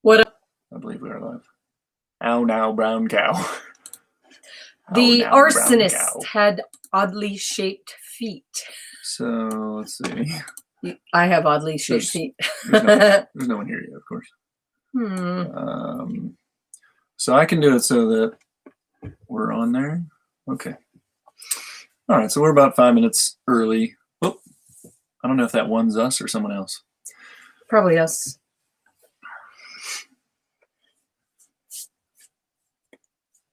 What? I believe we are live. Ow now, brown cow. The arsonist had oddly shaped feet. So let's see. I have oddly shaped feet. There's no one here yet, of course. So I can do it so that we're on there. Okay. All right, so we're about 5 minutes early. Oh, I don't know if that one's us or someone else. Probably us.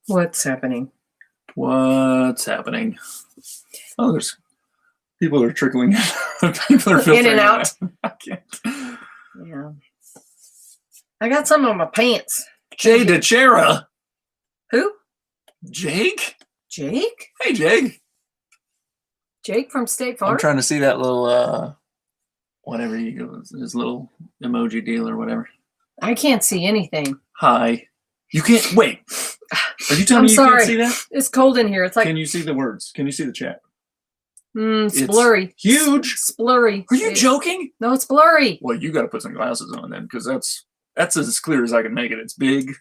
What's happening? What's happening? Oh, there's people are trickling in. People are filtering in and out. I can't. Yeah. I got some on my pants. Jay DeChera. Who? Jake? Jake? Hey, Jake. Jake from State Farm? I'm trying to see that little, whatever his little emoji deal or whatever. I can't see anything. Hi. You can't, wait. Are you telling me you can't see that? It's cold in here. It's like. Can you see the words? Can you see the chat? It's blurry. Huge. It's blurry. Are you joking? No, it's blurry. Well, you got to put some glasses on then, because that's as clear as I can make it. It's big.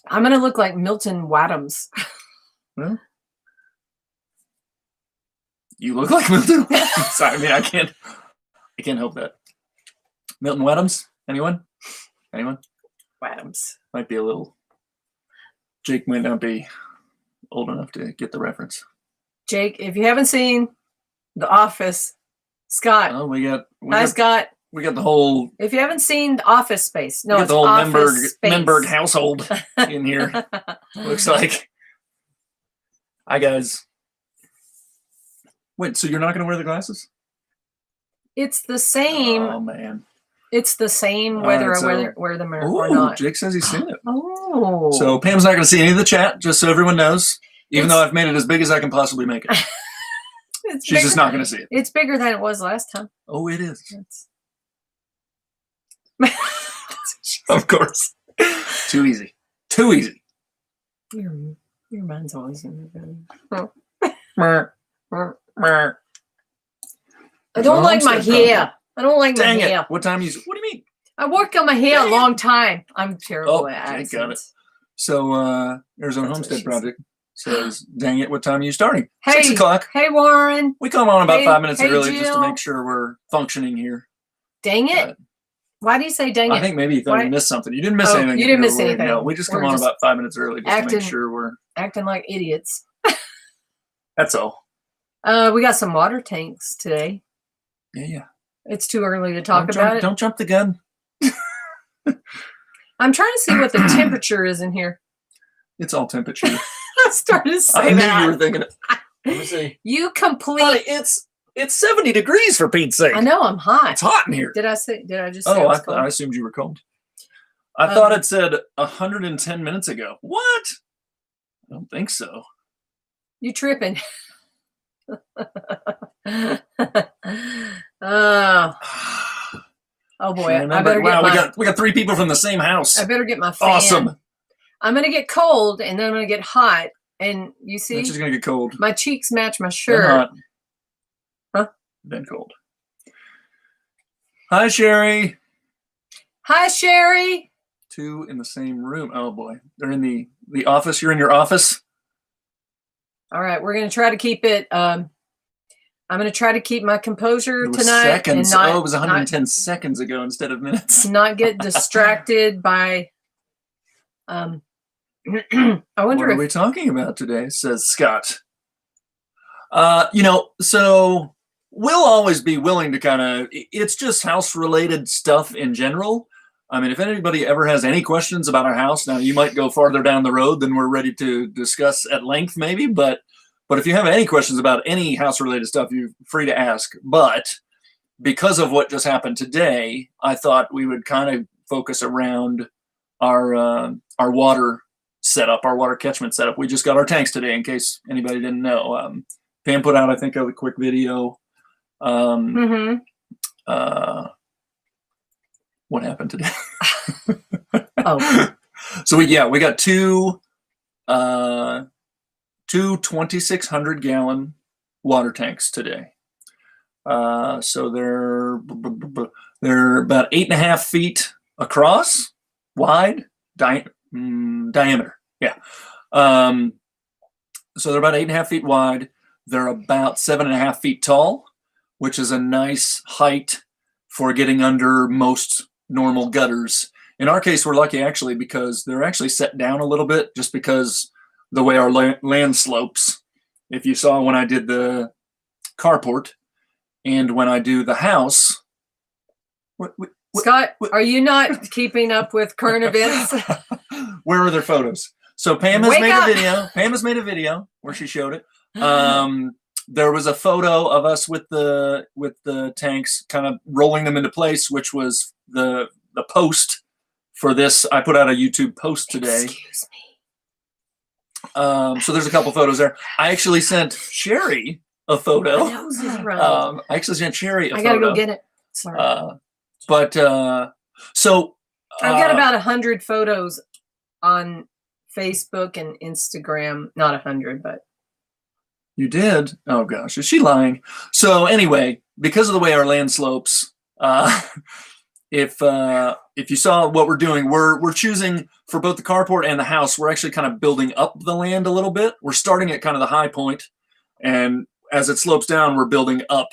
I'm gonna look like Milton Wadhams. Well, you look like Milton Wadhams. I mean, I can't help that. Milton Wadhams? Anyone? Wadhams. Might be a little. Jake might not be old enough to get the reference. Jake, if you haven't seen The Office, Scott. Oh, Hi, Scott. We got the whole. If you haven't seen The Office Space, no, it's the whole Menberg household in here. Looks like. Hi, guys. Wait, so you're not going to wear the glasses? It's the same. Oh man. It's the same whether I wear them or not. Jake says he's seen it. Oh. So Pam's not going to see any of the chat, just so everyone knows. Even though I've made it as big as I can possibly make it. She's just not going to see it. It's bigger than it was last time. Oh, it is. Of course. Too easy. Too easy. Your mind's always in the I don't like my hair. I don't like my hair. It. What time what do you mean? I worked on my hair a long time. I'm terrible at accents. Got it. So Arizona Homestead Project says, dang it, what time are you starting? Hey, 6 o'clock. Hey, Warren. We come on about 5 minutes early Jill. just to make sure we're functioning here. Dang it. Why do you say dang it? I think maybe you thought you missed something. You didn't miss anything. You didn't miss anything. No, we just come on about 5 minutes early just to make sure we're acting like idiots. That's all. We got some water tanks today. Yeah. It's too early to talk about it. Don't jump the gun. I'm trying to see what the temperature is in here. It's all temperature. I started to say I that. knew you were thinking it. Let me see. You complete. Honey, it's 70 degrees for Pete's sake. I know, I'm hot. It's hot in here. Did I just say I assumed you were cold. I thought it said 110 minutes ago. What? I don't think so. You tripping. Oh boy! I better we got 3 people from the same house. I better get my fan. Awesome. I'm gonna get cold, and then I'm gonna get hot, and you see, she's gonna get cold. My cheeks match my shirt. Then hot. Huh? Then cold. Hi, Sherry. Hi, Sherry. 2 in the same room. Oh boy, they're in the office. You're in your office. All right, we're gonna try to keep it. I'm going to try to keep my composure tonight. Seconds. It was 110 seconds ago instead of minutes. Not get distracted by. I wonder what are we talking about today? Says Scott. So we'll always be willing to it's just house related stuff in general. I mean, if anybody ever has any questions about our house, now you might go farther down the road than we're ready to discuss at length, maybe, but if you have any questions about any house-related stuff, you're free to ask. But because of what just happened today, I thought we would kind of focus around our water setup, our water catchment setup. We just got our tanks today, in case anybody didn't know. Pam put out, I think, a quick video. What happened today? So we got two 2,600-gallon water tanks today. So they're about 8.5 feet across, wide, diameter. Yeah. So they're about 8.5 feet wide. They're about 7.5 feet tall, which is a nice height for getting under most normal gutters. In our case, we're lucky actually because they're actually set down a little bit just because the way our land slopes. If you saw when I did the carport and when I do the house. Scott, are you not keeping up with current events? Where are their photos? So Pam has made a video. Pam has made a video where she showed it. There was a photo of us with the tanks, kind of rolling them into place, which was the post for this. I put out a YouTube post today. Excuse me. So there's a couple photos there. I actually sent Sherry a photo. I actually sent Sherry a photo. I gotta go get it. Sorry. So I've got about 100 photos on Facebook and Instagram. Not 100, but you did. Oh gosh, is she lying? So anyway, because of the way our land slopes, if you saw what we're doing, we're choosing for both the carport and the house. We're actually kind of building up the land a little bit. We're starting at kind of the high point, and as it slopes down, we're building up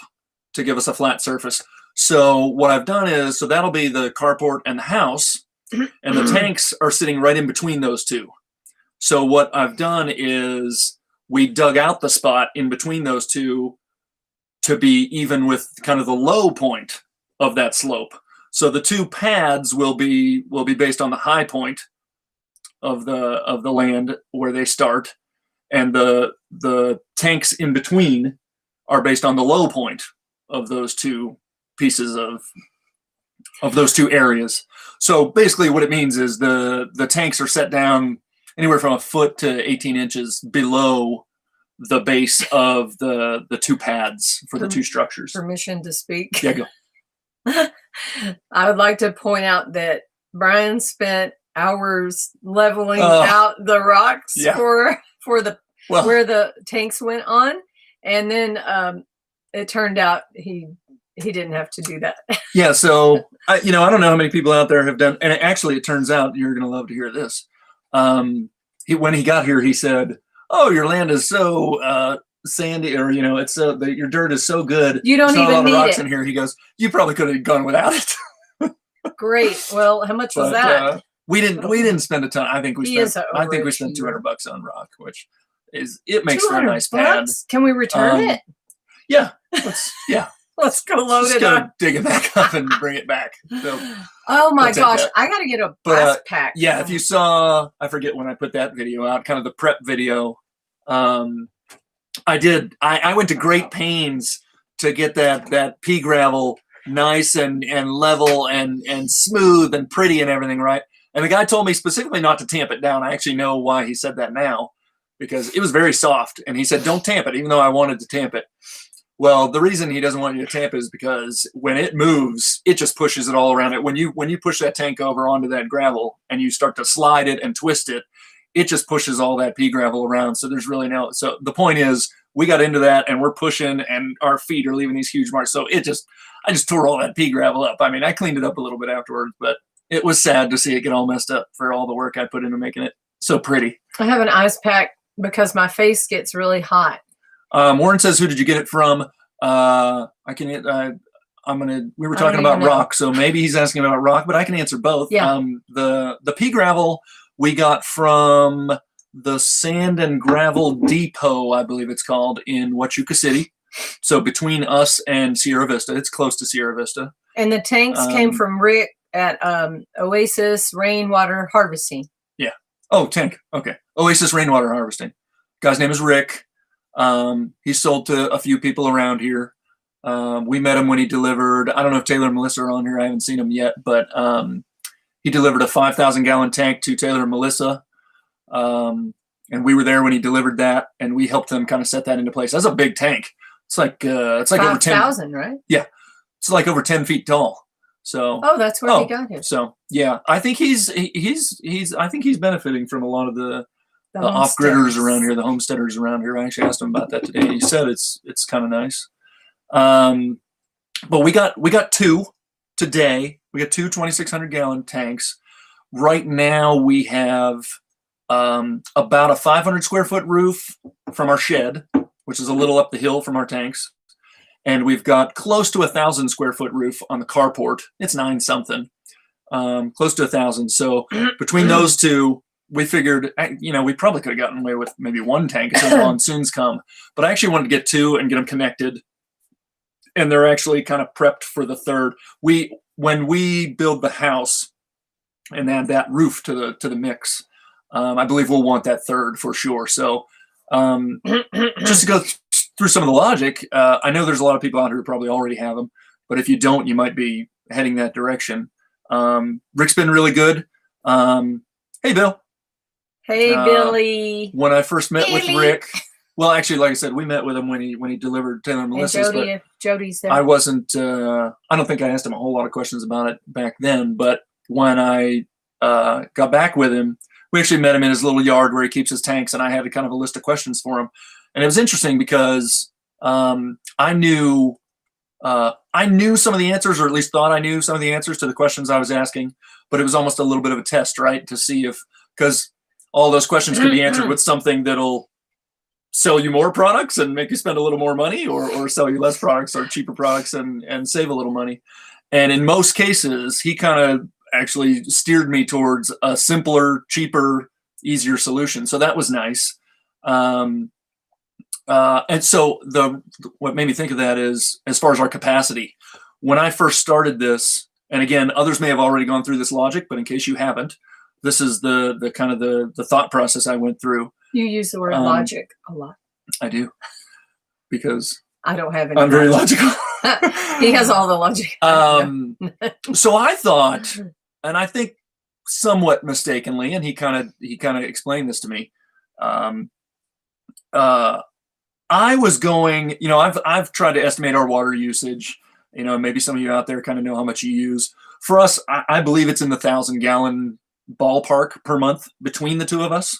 to give us a flat surface. So what I've done is, so that'll be the carport and the house, and the tanks are sitting right in between those two. So what I've done is we dug out the spot in between those two to be even with kind of the low point of that slope. So the two pads will be based on the high point of the land where they start, and the tanks in between are based on the low point of those two pieces of those two areas. So basically what it means is the tanks are set down anywhere from a foot to 18 inches below the base of the two pads for the two structures. Permission to speak. Yeah, go. I would like to point out that Brian spent hours leveling out the rocks for the where the tanks went on, and then it turned out he didn't have to do that. Yeah, so I don't know how many people out there have done, and actually it turns out you're going to love to hear this. When he got here, he said, "Oh, your land is so sandy, or it's so your dirt is so good. You don't even need rocks it in here." He goes, "You probably could have gone without it." Great. Well, how much was that? We didn't spend a ton. I think we spent $200 on rock, which makes for a nice pad. Can we return it? Yeah. Let's go load Just it up. Dig it back up and bring it back. So, oh my gosh, I got to get a blast pack. Yeah, if you saw, I forget when I put that video out, kind of the prep video. I went to great pains to get that pea gravel nice and level and smooth and pretty and everything, right? And the guy told me specifically not to tamp it down. I actually know why he said that now, because it was very soft, and he said don't tamp it, even though I wanted to tamp it. Well, the reason he doesn't want you to tamp it is because when it moves, it just pushes it all around it. When you push that tank over onto that gravel and you start to slide it and twist it, it just pushes all that pea gravel around. So there's really so the point is we got into that and we're pushing and our feet are leaving these huge marks. So I just tore all that pea gravel up. I mean, I cleaned it up a little bit afterwards, but it was sad to see it get all messed up for all the work I put into making it so pretty. I have an ice pack because my face gets really hot. Warren says, "Who did you get it from?" We were talking about rock, so maybe he's asking about rock, but I can answer both. Yeah. The pea gravel we got from the Sand and Gravel Depot, I believe it's called, in Huachuca City. So between us and Sierra Vista, it's close to Sierra Vista. And the tanks came from Rick at Oasis Rainwater Harvesting. Yeah. Oh, tank. Okay. Oasis Rainwater Harvesting. Guy's name is Rick. He sold to a few people around here. We met him when he delivered. I don't know if Taylor and Melissa are on here. I haven't seen him yet, but he delivered a 5,000-gallon tank to Taylor and Melissa. And we were there when he delivered that, and we helped them kind of set that into place. That's a big tank. It's like over 5,000, right? Yeah, it's like over 10 feet tall. So that's where he got him. So yeah, I think he's benefiting from a lot of the off-gridders around here, the homesteaders around here. I actually asked him about that today. He said it's kind of nice. But we got two today. We got two 2,600 gallon tanks. Right now we have about a 500 square foot roof from our shed, which is a little up the hill from our tanks. And we've got close to 1,000 square foot roof on the carport. It's 9 something, close to 1,000. So between those two, we figured, we probably could have gotten away with maybe one tank until the monsoons come. But I actually wanted to get two and get them connected. And they're actually kind of prepped for the third. When we build the house and add that roof to the mix, I believe we'll want that third for sure. So just to go through some of the logic, I know there's a lot of people out here who probably already have them, but if you don't, you might be heading that direction. Rick's been really good. Hey, Bill. Hey, Billy. When I first met with Rick, well, actually, like I said, we met with him when he delivered Taylor and Melissa's. Jody's there. I wasn't. I don't think I asked him a whole lot of questions about it back then. But when I got back with him, we actually met him in his little yard where he keeps his tanks, and I had kind of a list of questions for him. And it was interesting because I knew some of the answers, or at least thought I knew some of the answers to the questions I was asking. But it was almost a little bit of a test, right, to see because all those questions could be answered with something that'll sell you more products and make you spend a little more money, or sell you less products or cheaper products and save a little money. And in most cases, he kind of actually steered me towards a simpler, cheaper, easier solution. So that was nice. And so what made me think of that is, as far as our capacity, when I first started this, and again, others may have already gone through this logic, but in case you haven't, this is the kind of the thought process I went through. You use the word logic a lot. I do, because I don't have any. I'm very logical. He has all the logic. So I thought, and I think somewhat mistakenly, and he kind of explained this to me. I was going, I've tried to estimate our water usage. Maybe some of you out there kind of know how much you use. For us, I believe it's in the 1,000-gallon ballpark per month between the two of us.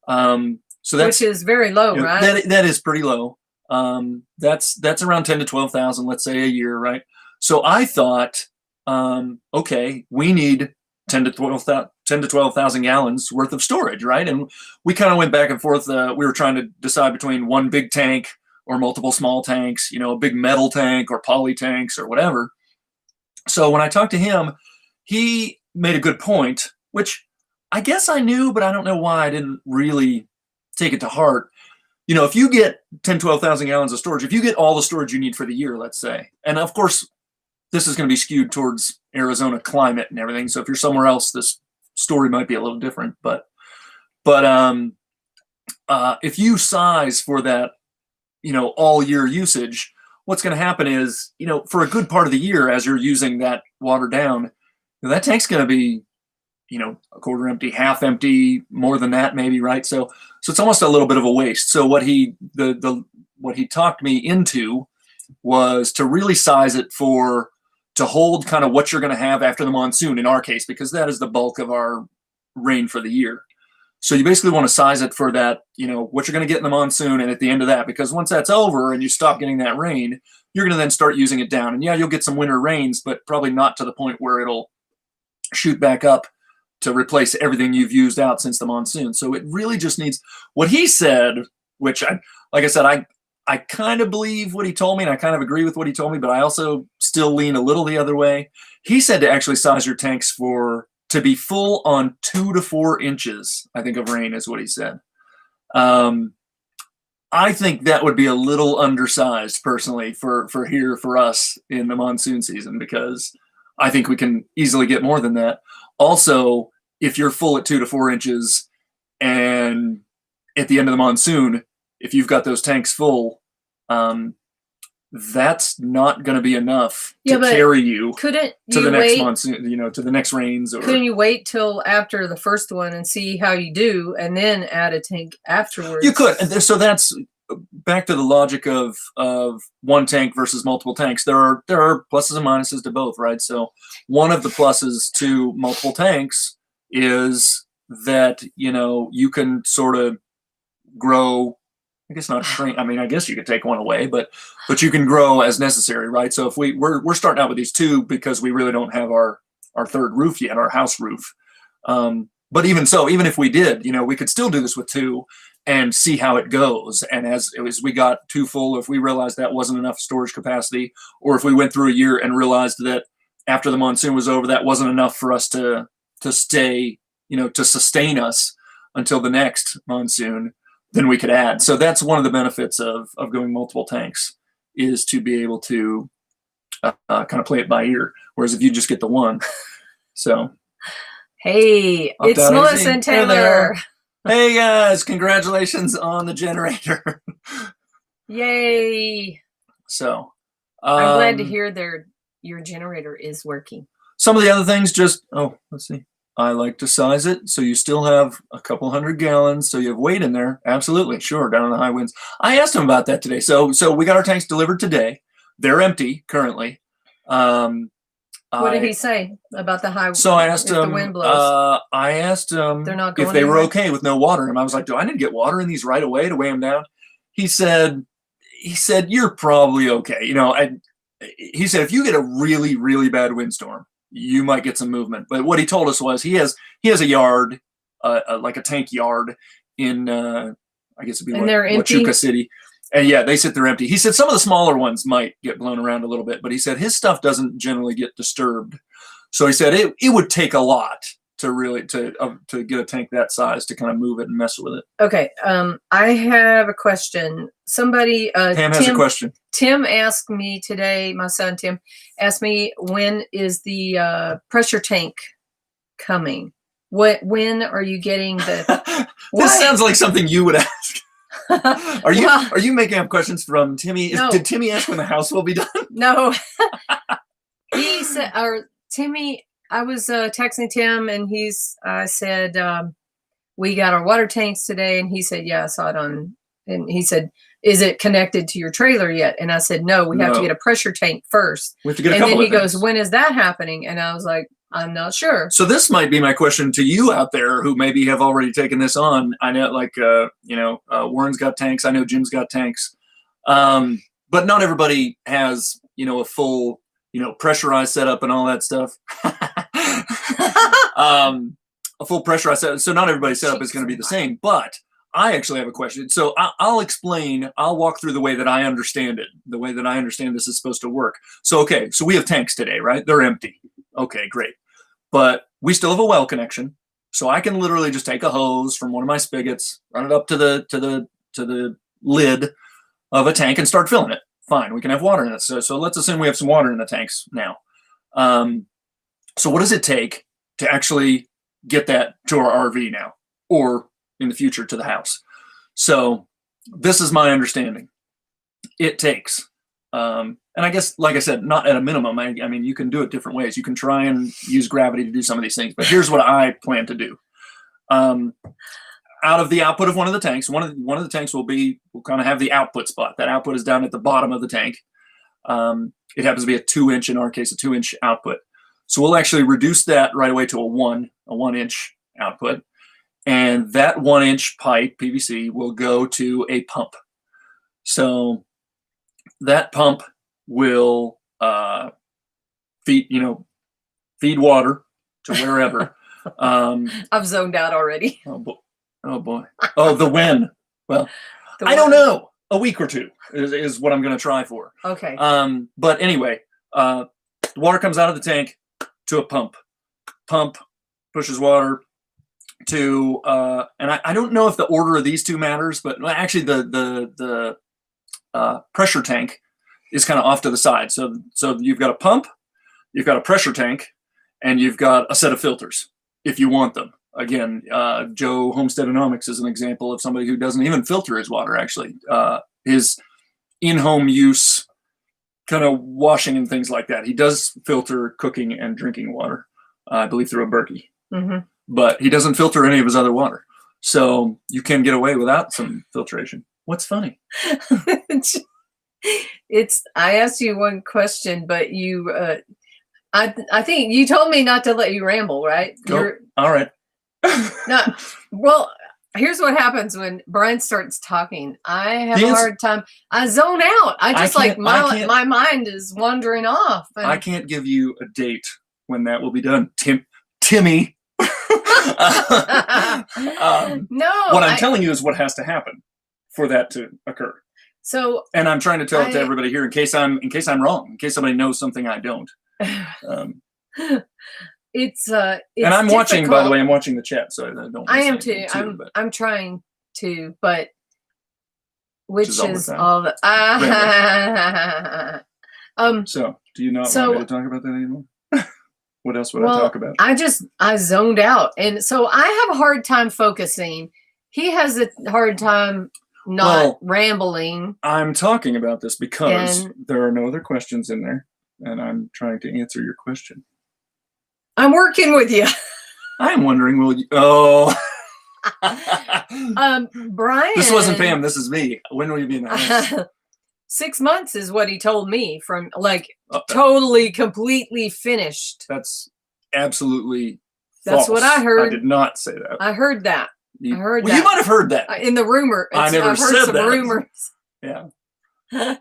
So that's, which is very low, right? That is pretty low. That's around 10 to 12,000, let's say, a year, right? So I thought, okay, we need 10 to 12,000 gallons worth of storage, right? And we kind of went back and forth. We were trying to decide between one big tank or multiple small tanks, a big metal tank or poly tanks or whatever. So when I talked to him, he made a good point, which I guess I knew, but I don't know why I didn't really take it to heart. If you get 10, 12,000 gallons of storage, if you get all the storage you need for the year, let's say, and of course, this is going to be skewed towards Arizona climate and everything. So if you're somewhere else, this story might be a little different. But if you size for that, all year usage, what's going to happen is, for a good part of the year, as you're using that water down, that tank's going to be, a quarter empty, half empty, more than that maybe, right? So it's almost a little bit of a waste. So what he talked me into was to really size it to hold kind of what you're going to have after the monsoon in our case, because that is the bulk of our rain for the year. So you basically want to size it for that, what you're going to get in the monsoon and at the end of that, because once that's over and you stop getting that rain, you're going to then start using it down. And yeah, you'll get some winter rains, but probably not to the point where it'll shoot back up to replace everything you've used out since the monsoon. So it really just needs what he said, which like I said, I kind of believe what he told me and I kind of agree with what he told me, but I also still lean a little the other way. He said to actually size your tanks to be full on 2 to 4 inches, I think, of rain is what he said. I think that would be a little undersized personally for us in the monsoon season, because I think we can easily get more than that. Also, if you're full at 2 to 4 inches and at the end of the monsoon, if you've got those tanks full, that's not going to be enough to carry you to the next monsoon, to the next rains. Or couldn't you wait till after the first one and see how you do, and then add a tank afterwards? You could. So that's back to the logic of one tank versus multiple tanks. There are pluses and minuses to both, right? So one of the pluses to multiple tanks is that you can sort of grow I guess not shrink. I mean, I guess you could take one away, but you can grow as necessary, right? So if we're starting out with these 2 because we really don't have our third roof yet, our house roof. But even so, even if we did, we could still do this with 2 and see how it goes. And as we got too full, if we realized that wasn't enough storage capacity, or if we went through a year and realized that after the monsoon was over, that wasn't enough for us to stay, to sustain us until the next monsoon, then we could add. So that's one of the benefits of going multiple tanks, is to be able to kind of play it by ear. Whereas if you just get the one, so. Hey, it's Melissa and Taylor. Hey guys, congratulations on the generator. Yay. So I'm glad to hear your generator is working. Some of the other things, let's see. I like to size it so you still have a couple 100 gallons, so you have weight in there. Absolutely, sure, down in the high winds. I asked him about that today. So we got our tanks delivered today. They're empty currently. What did he say about the high? So I asked him. The wind blows. I asked him if they were okay with no water. And I was like, "Do I need to get water in these right away to weigh them down?" He said, "You're probably okay." He said if you get a really, really bad windstorm, you might get some movement. But what he told us was he has a yard, like a tank yard in I guess it'd be Huachuca City. And yeah, they sit there empty. He said some of the smaller ones might get blown around a little bit, but he said his stuff doesn't generally get disturbed. So he said it would take a lot to really to get a tank that size to kind of move it and mess with it. Okay, I have a question. Somebody, Pam has a question. Tim asked me today. My son Tim asked me, when is the pressure tank coming? When are you getting the? This sounds like something you would ask. Are you making up questions from Timmy? No. Did Timmy ask when the house will be done? No. He said, or Timmy, I was texting Tim and I said, we got our water tanks today. And he said, yeah, I saw it on, and he said, is it connected to your trailer yet? And I said, no, we have to get a pressure tank first. We have to get a couple. And then he goes, when is that happening? And I was like, I'm not sure. So this might be my question to you out there who maybe have already taken this on. I know, Warren's got tanks. I know Jim's got tanks. But not everybody has, a full, pressurized setup and all that stuff. A full pressurized setup. So not everybody's setup is going to be the same. But I actually have a question. So I'll explain. I'll walk through the way that I understand it, the way that I understand this is supposed to work. So, okay. So we have tanks today, right? They're empty. Okay, great. But we still have a well connection, so I can literally just take a hose from one of my spigots, run it up to the lid of a tank, and start filling it. Fine, we can have water in it. So let's assume we have some water in the tanks now. So what does it take to actually get that to our RV now, or in the future to the house? So this is my understanding. It takes. And I guess, like I said, not at a minimum. I mean, you can do it different ways. You can try and use gravity to do some of these things. But here's what I plan to do. Out of the output of one of the tanks, one of the tanks will kind of have the output spot. That output is down at the bottom of the tank. It happens to be a 2-inch, in our case, a 2-inch output. So we'll actually reduce that right away to a 1-inch output. And that 1-inch pipe, PVC, will go to a pump. So that pump will feed water to wherever. I've zoned out already. Oh boy. Oh, the when. Well, I don't know. A week or two is what I'm going to try for. Okay. But anyway, the water comes out of the tank to a pump. Pump pushes water to, and I don't know if the order of these two matters, but actually the pressure tank is kind of off to the side. So you've got a pump, you've got a pressure tank, and you've got a set of filters if you want them. Again, Joe Homesteadonomics is an example of somebody who doesn't even filter his water, actually. His in-home use, kind of washing and things like that. He does filter cooking and drinking water, I believe through a Berkey. Mm-hmm. But he doesn't filter any of his other water. So you can get away without some filtration. What's funny? I asked you one question, but you, I think you told me not to let you ramble, right? Nope. All right. No, well, Here's what happens when Brian starts talking. I have a hard time. I zone out. I just my mind is wandering off. I can't give you a date when that will be done, Timmy. No. What I'm telling you is what has to happen for that to occur. So, and I'm trying to tell it to everybody here in case I'm wrong, in case somebody knows something I don't. It's and I'm watching, by the way, I'm watching the chat, so I don't. I am too. I'm trying to, but which is all the. So, do you not want me to talk about that anymore? What else would I talk about? I zoned out, and so I have a hard time focusing. He has a hard time not rambling. I'm talking about this because there are no other questions in there, and I'm trying to answer your question. I'm working with you. I'm wondering, Brian. This wasn't Pam. This is me. When will you be in the house? 6 months is what he told me from totally, completely finished. That's absolutely false. That's what I heard. I did not say that. I heard that. I heard that. You might have heard that. In the rumor. I never said that. Rumors. Yeah. I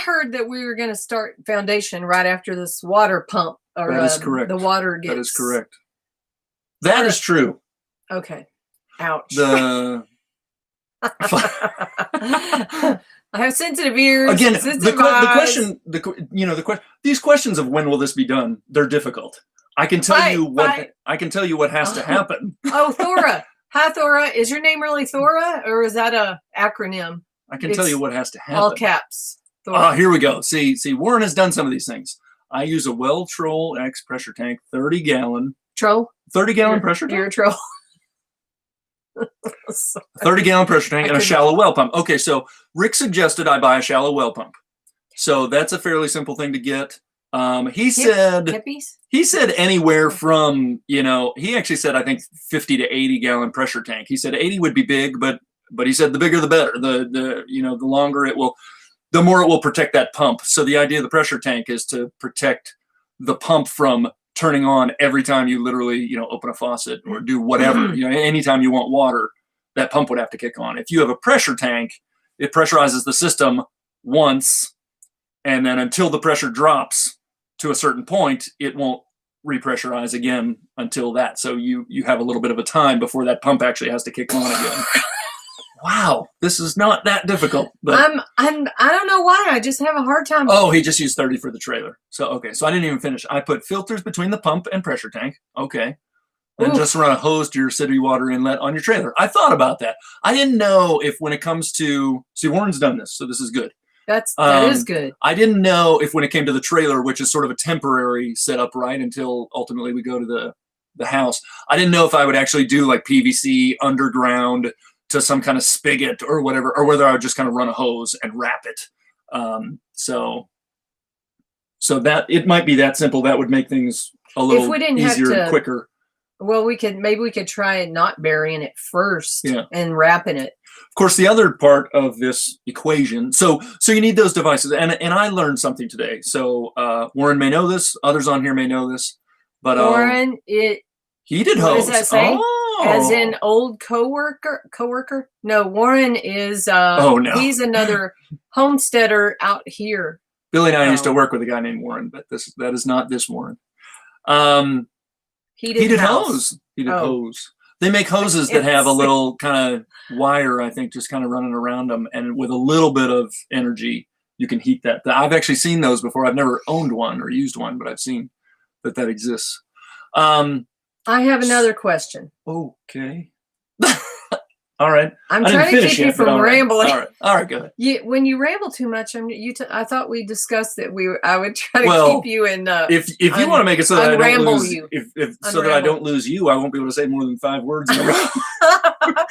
heard that we were going to start foundation right after this water pump. Or, that is correct. The water gets. That is correct. That is true. Okay. Ouch. I have sensitive ears. Again, the question, these questions of when will this be done, they're difficult. I can tell you what has to happen. Oh, Thora. Hi, Thora. Is your name really Thora, or is that a acronym? I can tell you what has to happen. All caps. Oh, here we go. See, Warren has done some of these things. I use a Well Troll X pressure tank, 30-gallon. Troll? 30-gallon pressure tank? You're a troll. 30-gallon pressure tank and a shallow well pump. Okay, so Rick suggested I buy a shallow well pump. So that's a fairly simple thing to get. He said anywhere from, he actually said, I think 50 to 80-gallon pressure tank. He said 80 would be big, but he said the bigger the better. The longer it will, the more it will protect that pump. So the idea of the pressure tank is to protect the pump from turning on every time you literally, open a faucet or do whatever. Anytime you want water, that pump would have to kick on. If you have a pressure tank, it pressurizes the system once, and then until the pressure drops to a certain point, it won't repressurize again until that. So you have a little bit of a time before that pump actually has to kick on again. Wow, this is not that difficult. But I don't know why. I just have a hard time. Oh, he just used 30 for the trailer. So okay, so I didn't even finish. I put filters between the pump and pressure tank. Okay. And just run a hose to your city water inlet on your trailer. I thought about that. I didn't know if when it comes to Warren's done this, so this is good. That is good. I didn't know if when it came to the trailer, which is sort of a temporary setup, right, until ultimately we go to the house. I didn't know if I would actually do like PVC underground to some kind of spigot or whatever, or whether I would just kind of run a hose and wrap it. So that it might be that simple. That would make things a little easier and quicker. Well, we could try not burying it first and wrapping it. Of course, the other part of this equation. So you need those devices, and I learned something today. So Warren may know this, others on here may know this, but Warren, heated hose. What does that say? As in old coworker? No, Warren is. He's another homesteader out here. Billy and I used to work with a guy named Warren, but that is not this Warren. Heated hose. Heated hose. They make hoses that have a little kind of wire, I think, just kind of running around them, and with a little bit of energy, you can heat that. I've actually seen those before. I've never owned one or used one, but I've seen that exists. I have another question. Okay. All right. I'm trying to keep you from rambling. All right, go ahead. When you ramble too much, I thought we discussed that I would try to keep you in. If you want to make it so that I don't lose you, that I don't lose you, I won't be able to say more than 5 words in a row.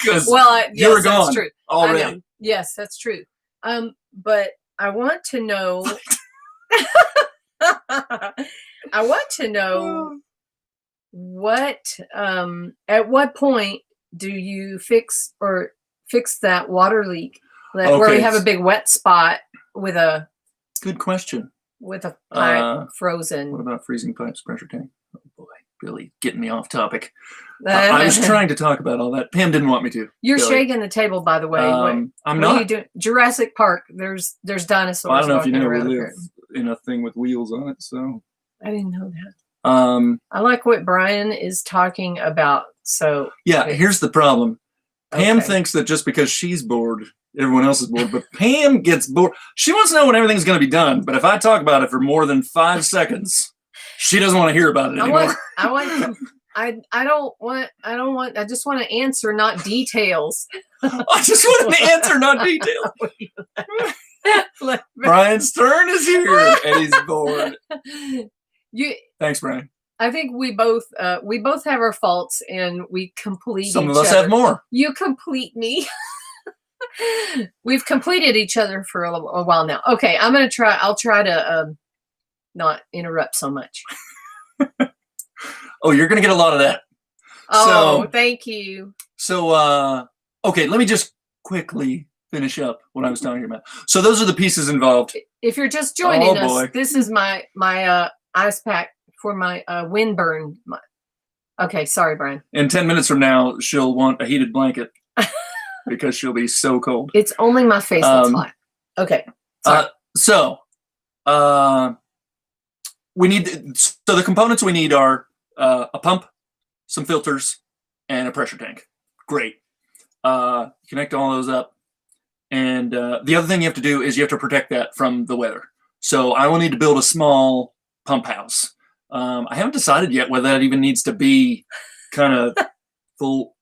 Yes, you're gone. That's true. Already. Yes, that's true. But I want to know. I want to know what. At what point do you fix that water leak where we have a big wet spot with a good question with a pipe frozen? What about freezing pipes pressure tank? Oh boy. Billy, getting me off topic. I was trying to talk about all that. Pam didn't want me to. You're Billy. shaking the table, by the way. I'm what not. Are you doing? Jurassic Park. There's dinosaurs. Well, I don't know if you know we live live in a thing with wheels on it, so. I didn't know that. I like what Brian is talking about. So yeah, here's the problem. Pam thinks that just because she's bored, everyone else is bored, but Pam gets bored. She wants to know when everything's going to be done, but if I talk about it for more than 5 seconds, she doesn't want to hear about it anymore. I just want to answer, not details. I just want to answer, not details. Brian's turn is here, and he's bored. Thanks, Brian. I think we both have our faults, and we complete each other. Some of us have more. You complete me. We've completed each other for a while now. Okay, I'll try to not interrupt so much. Oh, you're going to get a lot of that. Oh, thank you. So, okay, let me just quickly finish up what I was talking about. So those are the pieces involved. If you're just joining us, this is my ice pack for my windburn. Okay, sorry, Brian. In 10 minutes from now, she'll want a heated blanket because she'll be so cold. It's only my face that's hot. Okay. So the components we need are a pump, some filters, and a pressure tank. Great. Connect all those up. And the other thing you have to do is you have to protect that from the weather. So I will need to build a small pump house. I haven't decided yet whether that even needs to be kind of full.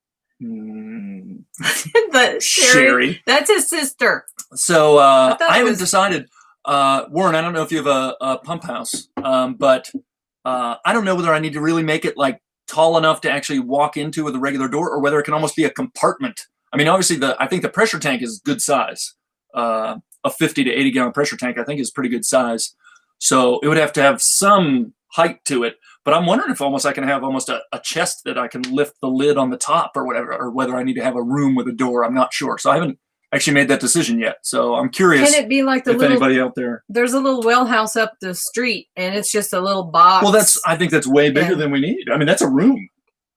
But Sherry, that's his sister. So I haven't decided. Warren, I don't know if you have a pump house, but I don't know whether I need to really make it like tall enough to actually walk into with a regular door, or whether it can almost be a compartment. I mean, obviously, I think the pressure tank is good size. A 50 to 80 gallon pressure tank, I think, is pretty good size. So it would have to have some height to it. But I'm wondering if I can have almost a chest that I can lift the lid on the top or whatever, or whether I need to have a room with a door. I'm not sure. So I haven't actually made that decision yet. So I'm curious. Can it be like anybody out there? There's a little well house up the street, and it's just a little box. Well, I think that's way bigger than we need. I mean, that's a room.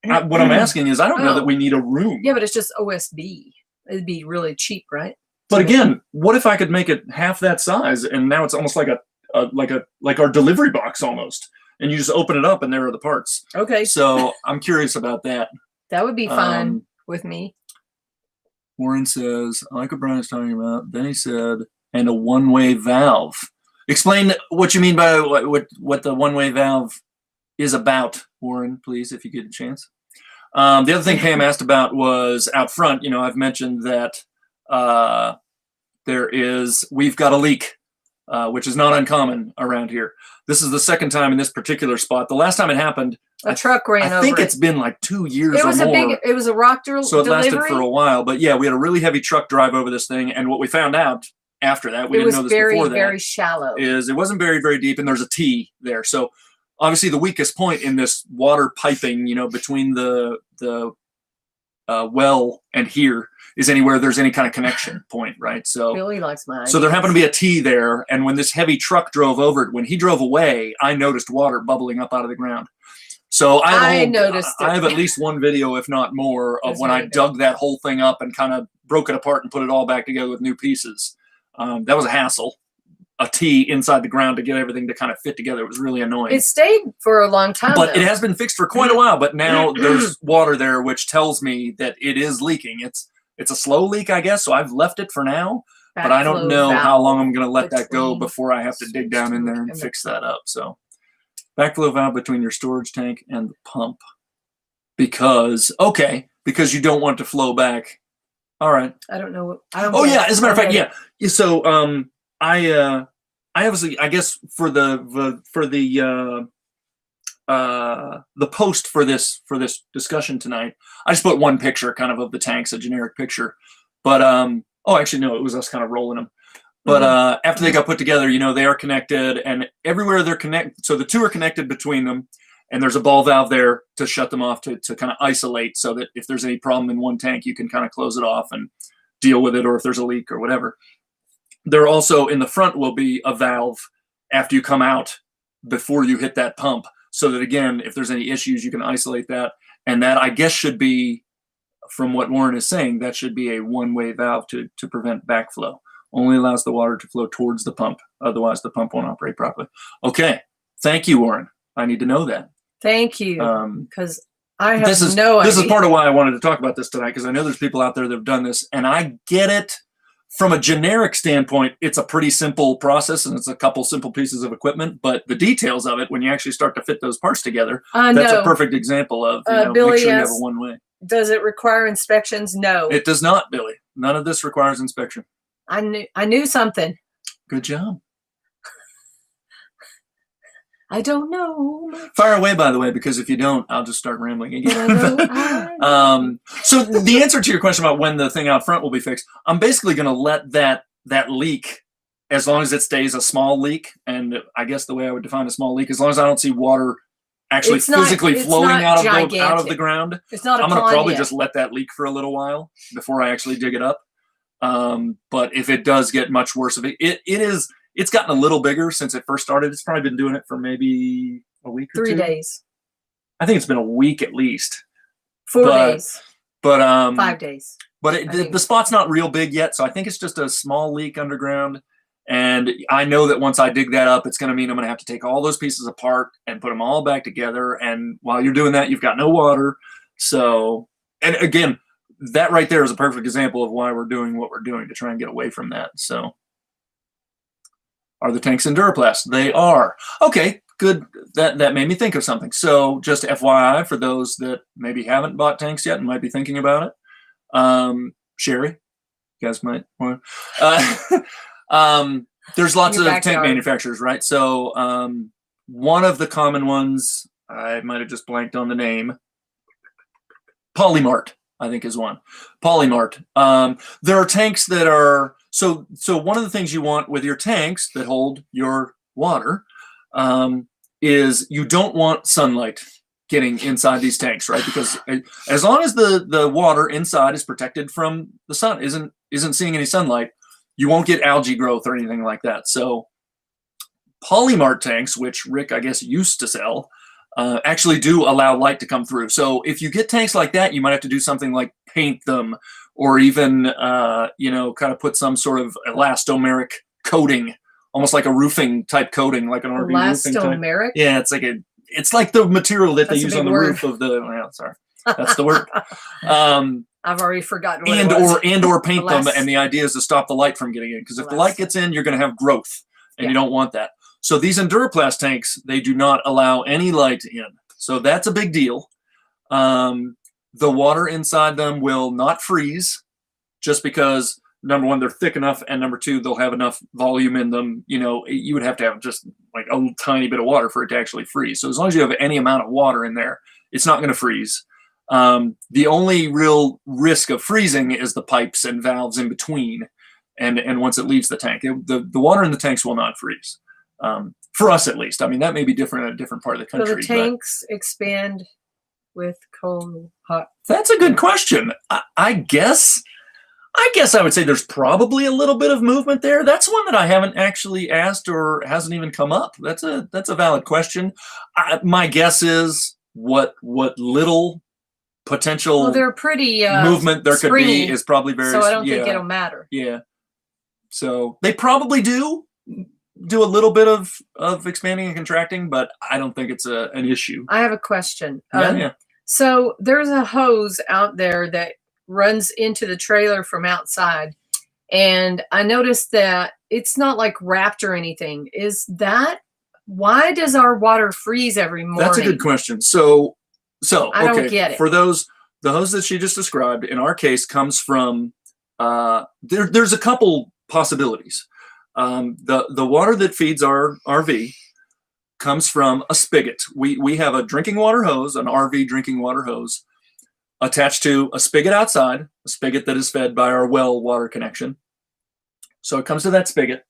What I'm asking is, I don't know that we need a room. Yeah, but it's just OSB. It'd be really cheap, right? But again, what if I could make it half that size, and now it's almost like our delivery box almost, and you just open it up and there are the parts. Okay. So I'm curious about that. That would be fine with me. Warren says, I like what Brian is talking about. Then he said, and a one-way valve. Explain what you mean by what the one-way valve is about, Warren, please, if you get a chance. The other thing Pam asked about was out front. I've mentioned that we've got a leak, which is not uncommon around here. This is the second time in this particular spot. The last time it happened, a truck ran over. I think it's been like 2 years or more. It was a rock delivery. So it lasted for a while. But yeah, we had a really heavy truck drive over this thing. And what we found out after that, we didn't know this before that. It was very shallow. Is it wasn't very, very deep, and there's a T there. So obviously the weakest point in this water piping, between the well and here is anywhere there's any kind of connection point, right? So Billy likes my ideas. So there happened to be a T there, and when this heavy truck drove over it, when he drove away, I noticed water bubbling up out of the ground. So I have at least one video, if not more, of when I dug that whole thing up and kind of broke it apart and put it all back together with new pieces. That was a hassle. A T inside the ground to get everything to kind of fit together. It was really annoying. It stayed for a long time, but it has been fixed for quite a while. But now there's water there, which tells me that it is leaking. It's a slow leak, I guess. So I've left it for now, but I don't know how long I'm going to let that go before I have to dig down in there and fix that up. So backflow valve between your storage tank and the pump, because you don't want it to flow back. All right. I don't know. Oh yeah. As a matter of fact, yeah. So I obviously, I guess for the post for this discussion tonight, I just put one picture kind of the tanks, a generic picture. But actually no, it was us kind of rolling them. But after they got put together, they are connected, and everywhere they're connected. So the two are connected between them, and there's a ball valve there to shut them off to kind of isolate, so that if there's any problem in one tank, you can kind of close it off and deal with it, or if there's a leak or whatever. There also in the front will be a valve after you come out, before you hit that pump, so that, again, if there's any issues, you can isolate that. And that, I guess, should be, from what Warren is saying, that should be a one-way valve to prevent backflow. Only allows the water to flow towards the pump. Otherwise, the pump won't operate properly. Okay. Thank you, Warren. I need to know that. Thank you. Because I have no idea. This is part of why I wanted to talk about this tonight, because I know there's people out there that have done this, and I get it. From a generic standpoint, it's a pretty simple process, and it's a couple simple pieces of equipment. But the details of it, when you actually start to fit those parts together, that's a perfect example of Billy, make sure you have a one-way. Does it require inspections? No. It does not, Billy. None of this requires inspection. I knew something. Good job. I don't know. Fire away, by the way, because if you don't, I'll just start rambling again. So the answer to your question about when the thing out front will be fixed, I'm basically going to let that leak, as long as it stays a small leak. And I guess the way I would define a small leak, as long as I don't see water actually physically flowing out of the ground, it's not. I'm going to probably just let that leak for a little while before I actually dig it up. But if it does get much worse, it's gotten a little bigger since it first started. It's probably been doing it for maybe a week or 3 days. I think it's been a week at least. 4 days. But 5 days. But the spot's not real big yet, so I think it's just a small leak underground. And I know that once I dig that up, it's going to mean I'm going to have to take all those pieces apart and put them all back together. And while you're doing that, you've got no water. So, and again, that right there is a perfect example of why we're doing what we're doing, to try and get away from that. So, are the tanks in Duraplast? They are. Okay, good. That made me think of something. So, just FYI for those that maybe haven't bought tanks yet and might be thinking about it, Sherry, you guys might want. There's lots of tank manufacturers, right? So, one of the common ones, I might have just blanked on the name. Polymart, I think, is one. Polymart. There are tanks that are so one of the things you want with your tanks that hold your water is you don't want sunlight getting inside these tanks, right? Because as long as the water inside is protected from the sun, isn't seeing any sunlight, you won't get algae growth or anything like that. So Polymart tanks, which Rick, I guess, used to sell, actually do allow light to come through. So if you get tanks like that, you might have to do something like paint them, or even, kind of put some sort of elastomeric coating, almost like a roofing type coating, like an RV roofing type. Elastomeric? Yeah, it's like the material that they use on the roof of the. Well, sorry, that's the word. I've already forgotten what it was. or paint them, and the idea is to stop the light from getting in. Because if the light gets in, you're going to have growth, and you don't want that. So these Enduraplast tanks, they do not allow any light in. So that's a big deal. The water inside them will not freeze, just because, number one, they're thick enough, and number two, they'll have enough volume in them. You would have to have just like a tiny bit of water for it to actually freeze. So as long as you have any amount of water in there, it's not going to freeze. The only real risk of freezing is the pipes and valves in between, and once it leaves the tank, the water in the tanks will not freeze. For us, at least. I mean, that may be different in a different part of the country. So the tanks expand with cold, hot. That's a good question. I guess I would say there's probably a little bit of movement there. That's one that I haven't actually asked or hasn't even come up. That's a valid question. My guess is what little potential they're pretty movement there could be is probably very. So I don't think it'll matter. Yeah. So they probably do a little bit of expanding and contracting, but I don't think it's an issue. I have a question. Yeah. So there's a hose out there that runs into the trailer from outside, and I noticed that it's not like wrapped or anything. Why does our water freeze every morning? That's a good question. So I don't get it. For the hose that she just described, in our case, comes from there's a couple possibilities. The water that feeds our RV comes from a spigot. We have a drinking water hose, an RV drinking water hose, attached to a spigot outside, a spigot that is fed by our well water connection. So it comes to that spigot,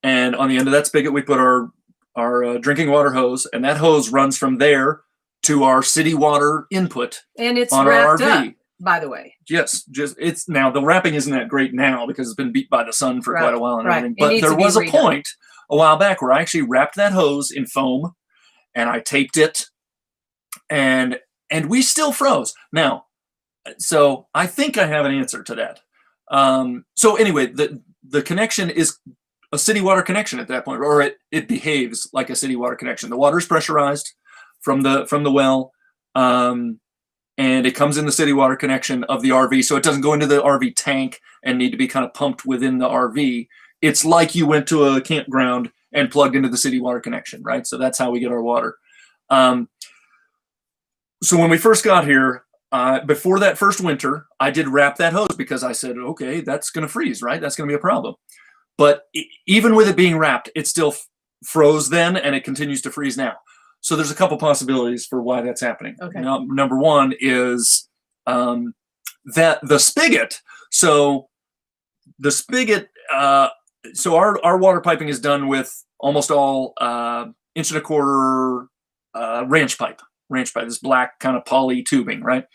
and on the end of that spigot, we put our drinking water hose, and that hose runs from there to our city water input. And it's on wrapped our RV. Up, by the way. Yes, it's now the wrapping isn't that great now because it's been beat by the sun for quite a while and everything. But there was a point a while back where I actually wrapped that hose in foam, and I taped it, and we still froze. Now, so I think I have an answer to that. So anyway, the connection is a city water connection at that point, or it behaves like a city water connection. The water is pressurized from the well, and it comes in the city water connection of the RV, so it doesn't go into the RV tank and need to be kind of pumped within the RV. It's like you went to a campground and plugged into the city water connection, right? So that's how we get our water. So when we first got here, before that first winter, I did wrap that hose because I said, okay, that's going to freeze, right? That's going to be a problem. But even with it being wrapped, it still froze then, and it continues to freeze now. So there's a couple possibilities for why that's happening. Okay. Now, number one is that the spigot. So the spigot. So our water piping is done with almost all 1.25 inch ranch pipe, this black kind of poly tubing, right?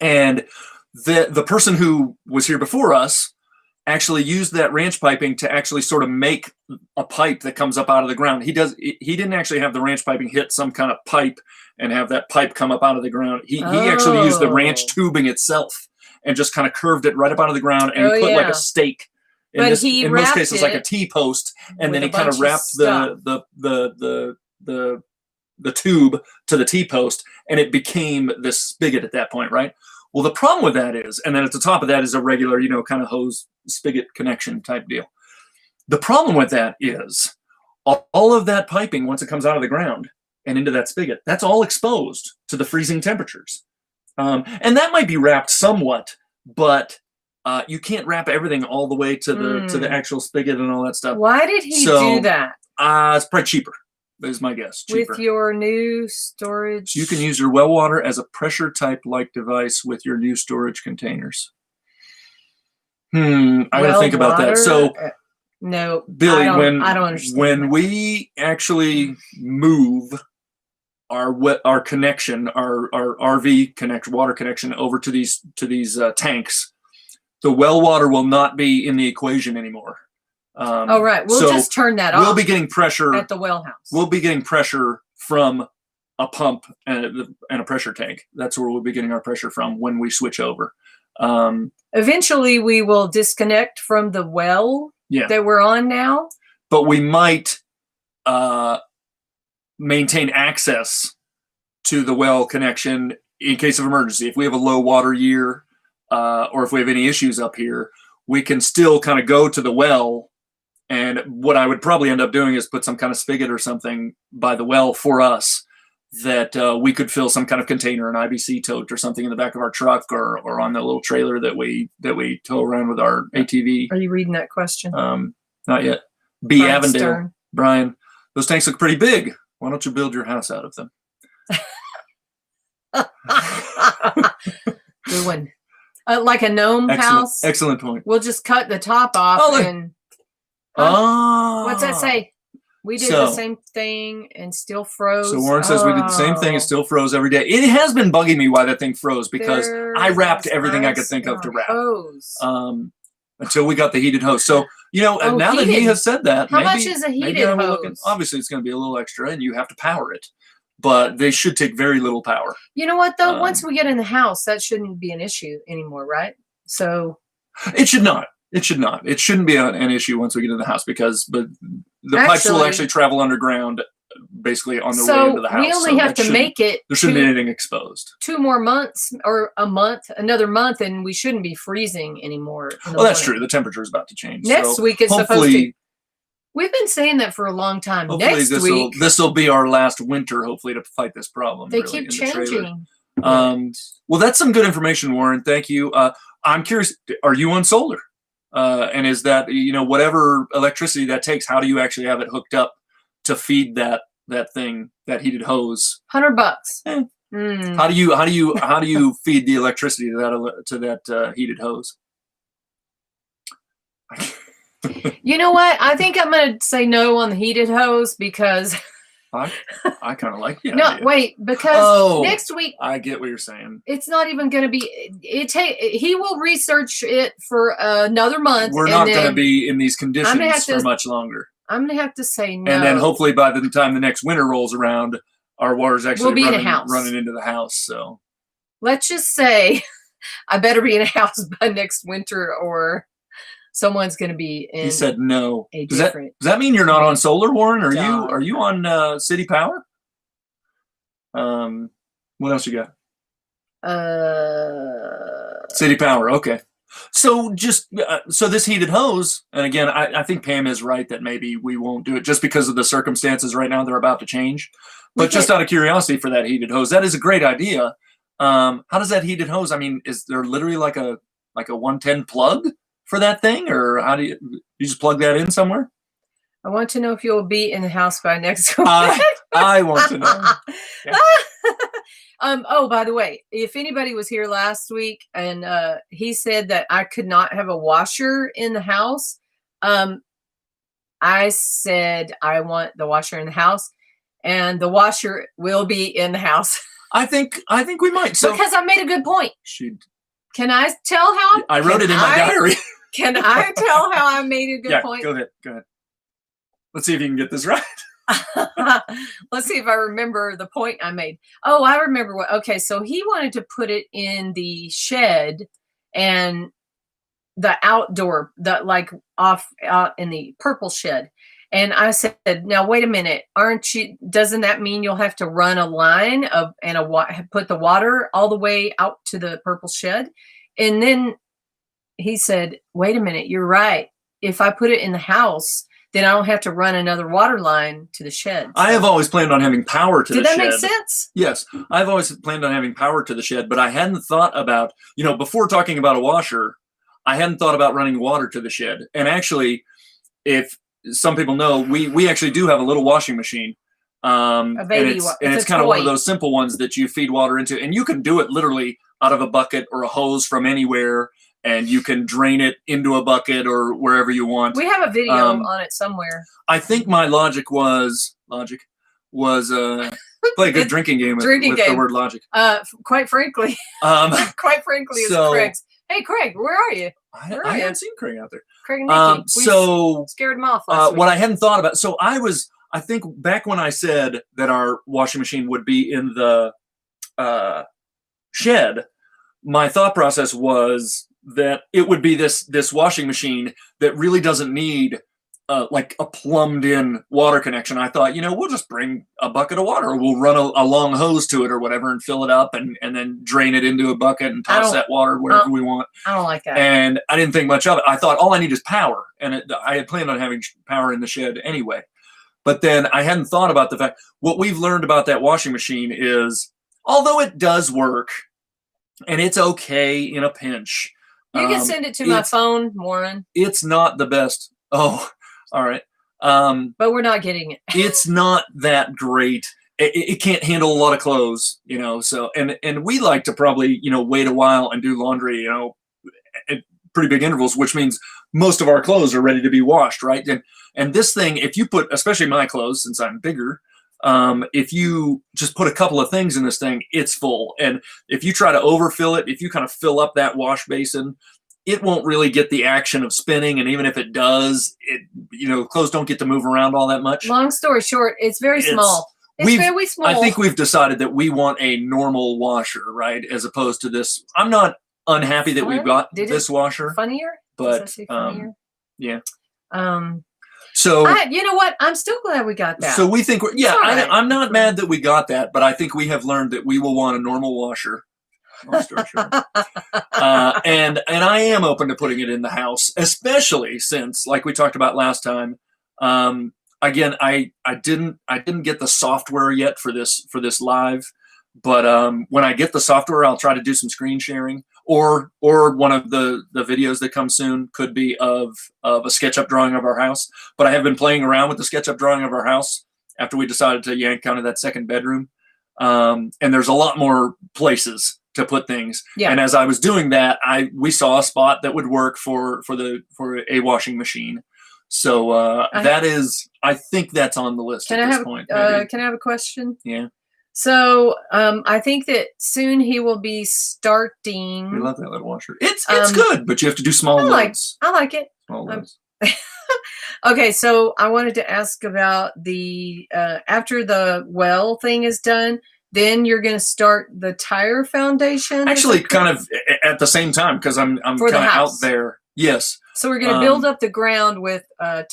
And the person who was here before us actually used that ranch piping to actually sort of make a pipe that comes up out of the ground. He didn't actually have the ranch piping hit some kind of pipe and have that pipe come up out of the ground. He actually used the ranch tubing itself and just kind of curved it right up out of the ground, and he put like a stake. In most cases, like a T-post, and then he kind of wrapped the tube to the T-post, and it became this spigot at that point, right? Well, the problem with that is, and then at the top of that is a regular, kind of hose spigot connection type deal. The problem with that is all of that piping, once it comes out of the ground and into that spigot, that's all exposed to the freezing temperatures. And that might be wrapped somewhat, but you can't wrap everything all the way to the actual spigot and all that stuff. Why did he do that? It's probably cheaper, is my guess. Cheaper. With your new storage? You can use your well water as a pressure type like device with your new storage containers. I gotta think about that. So no, Billy, I don't understand. When we actually move our connection, our RV connection, water connection over to these tanks, the well water will not be in the equation anymore. Right. We'll just turn that off. We'll be getting pressure at the well house. We'll be getting pressure from a pump and a pressure tank. That's where we'll be getting our pressure from when we switch over. Eventually, we will disconnect from the well that we're on now. But we might maintain access to the well connection in case of emergency. If we have a low water year, or if we have any issues up here, we can still kind of go to the well. And what I would probably end up doing is put some kind of spigot or something by the well for us that we could fill some kind of container, an IBC tote or something in the back of our truck or on the little trailer that we tow around with our ATV. Are you reading that question? Not yet. B. Brian Avondale. Stern. Brian, those tanks look pretty big. Why don't you build your house out of them? Good one. Like a gnome house. Excellent point. We'll just cut the top off and. What's that say? We did the same thing and still froze. So Warren says we did the same thing and still froze every day. It has been bugging me why that thing froze because I wrapped everything I could think of to wrap. Until we got the heated hose. So, now that he has said that, how much is a heated hose? Obviously, it's going to be a little extra and you have to power it. But they should take very little power. You know what, though? Once we get in the house, that shouldn't be an issue anymore, right? So it should not. It should not. It shouldn't be an issue once we get in the house because the pipes will actually travel underground basically on their way into the house. We only have to make it. There shouldn't be anything exposed. 2 more months or another month, and we shouldn't be freezing anymore. Well, that's true. The temperature is about to change. Next week it's supposed to. We've been saying that for a long time. Hopefully this will be our last winter, hopefully, to fight this problem. They keep changing. Well, that's some good information, Warren. Thank you. I'm curious, are you on solar? And is that, whatever electricity that takes, how do you actually have it hooked up to feed that thing, that heated hose? $100. How do you feed the electricity to that heated hose? You know what? I think I'm going to say no on the heated hose because I kind of like the idea. No, wait, because next week I get what you're saying. It's not even going to be. He will research it for another month. We're not going to be in these conditions for much longer. I'm gonna have to say no. And then hopefully by the time the next winter rolls around, our water's actually running into the house. So let's just say I better be in a house by next winter, or someone's going to be in. He said no. Does that mean you're not on solar, Warren? Are you on city power? What else you got? City power. Okay. So just so this heated hose, and again, I think Pam is right that maybe we won't do it just because of the circumstances right now. They're about to change. But just out of curiosity for that heated hose, that is a great idea. How does that heated hose? I mean, is there literally like a 110 plug for that thing, or how do you just plug that in somewhere? I want to know if you'll be in the house by next week. I want to know. Yeah. Oh, by the way, if anybody was here last week and he said that I could not have a washer in the house, I said I want the washer in the house, and the washer will be in the house. I think we might. So because I made a good point. Can I tell how? I wrote it in my diary. Can I tell how I made a good point? Go ahead. Let's see if you can get this right. Let's see if I remember the point I made. Oh, I remember okay, so he wanted to put it in the shed and the outdoor, out in the purple shed. And I said, now wait a minute, doesn't that mean you'll have to run a line put the water all the way out to the purple shed? And then he said, wait a minute, you're right. If I put it in the house, then I don't have to run another water line to the shed. So. I have always planned on having power to the shed. Did that make sense? Yes. I've always planned on having power to the shed, but I hadn't thought about, before talking about a washer, I hadn't thought about running water to the shed. And actually, if some people know, we actually do have a little washing machine. It's kind of one of those simple ones that you feed water into. And you can do it literally out of a bucket or a hose from anywhere. And you can drain it into a bucket or wherever you want. We have a video on it somewhere. I think my logic was play a good drinking game with the word logic. Quite frankly, is Craig's. Hey, Craig, where are you? I haven't seen Craig out there. Craig and Nikki. So scared him off last week. What I hadn't thought about. So I think back when I said that our washing machine would be in the shed, my thought process was that it would be this washing machine that really doesn't need like a plumbed in water connection. I thought, we'll just bring a bucket of water, or we'll run a long hose to it or whatever and fill it up and then drain it into a bucket and toss that water wherever we want. I don't like that. And I didn't think much of it. I thought all I need is power. And I had planned on having power in the shed anyway. But then I hadn't thought about the fact, what we've learned about that washing machine is, although it does work and it's okay in a pinch, you can send it to my phone, Warren. It's not the best. Oh, all right. But we're not getting it. It's not that great. It can't handle a lot of clothes, So and we like to probably wait a while and do laundry, at pretty big intervals, which means most of our clothes are ready to be washed, right? And this thing, if you put, especially my clothes, since I'm bigger, if you just put a couple of things in this thing, it's full. And if you try to overfill it, if you kind of fill up that wash basin, it won't really get the action of spinning. And even if it does, clothes don't get to move around all that much. Long story short, it's very small. It's very small. I think we've decided that we want a normal washer, right? As opposed to this. I'm not unhappy that we've got this washer. Funnier? But funnier? Yeah. So you know what? I'm still glad we got that. So we think I'm not mad that we got that, but I think we have learned that we will want a normal washer. Long story short. And I am open to putting it in the house, especially since, like we talked about last time, again, I didn't get the software yet for this live, but when I get the software, I'll try to do some screen sharing, or one of the videos that come soon could be of a SketchUp drawing of our house. But I have been playing around with the SketchUp drawing of our house after we decided to yank kind of that second bedroom, and there's a lot more places to put things. Yeah. And as I was doing that, we saw a spot that would work for a washing machine. So I think that's on the list at this point. Can I have a question? Yeah. So I think that soon he will be starting. We love that little washer. It's good, but you have to do small loads. I like it. Small loads. Okay, so I wanted to ask about the after the well thing is done, then you're going to start the tire foundation. Actually, kind of at the same time because I'm kind of out there. Yes. So we're going to build up the ground with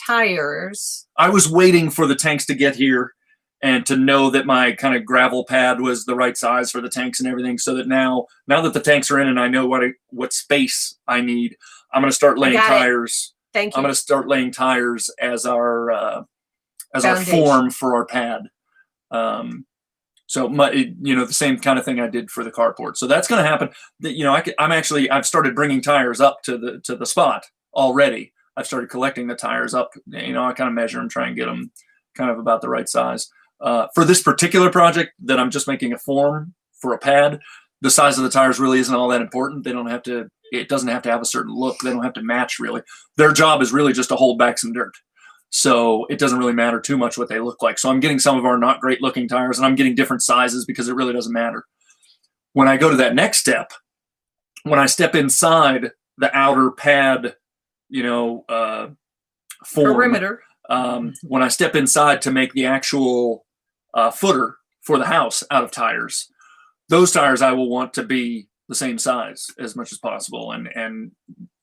tires. I was waiting for the tanks to get here and to know that my kind of gravel pad was the right size for the tanks and everything, so that now that the tanks are in and I know what space I need, I'm going to start laying tires. Thank you. I'm going to start laying tires as our form for our pad. So the same kind of thing I did for the carport. So that's going to happen. I've started bringing tires up to the spot already. I've started collecting the tires up. I kind of measure them, try and get them kind of about the right size. For this particular project that I'm just making a form for a pad, the size of the tires really isn't all that important. It doesn't have to have a certain look. They don't have to match really. Their job is really just to hold back some dirt. So it doesn't really matter too much what they look like. So I'm getting some of our not great looking tires, and I'm getting different sizes because it really doesn't matter. When I go to that next step, when I step inside the outer pad, form, perimeter. When I step inside to make the actual footer for the house out of tires, those tires I will want to be the same size as much as possible, and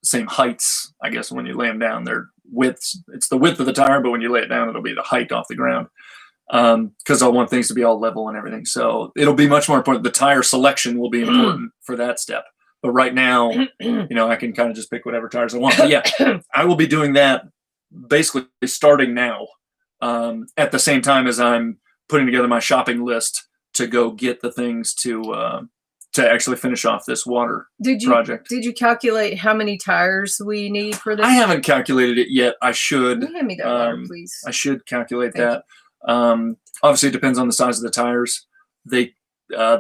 same heights. I guess when you lay them down, they're widths. It's the width of the tire, but when you lay it down, it'll be the height off the ground. Because I want things to be all level and everything. So it'll be much more important. The tire selection will be important for that step. But right now, I can kind of just pick whatever tires I want. But yeah, I will be doing that basically starting now, at the same time as I'm putting together my shopping list to go get the things to actually finish off this water project. Did you calculate how many tires we need for this? I haven't calculated it yet. I should. Hand me that water, please. I should calculate that. Obviously, it depends on the size of the tires. The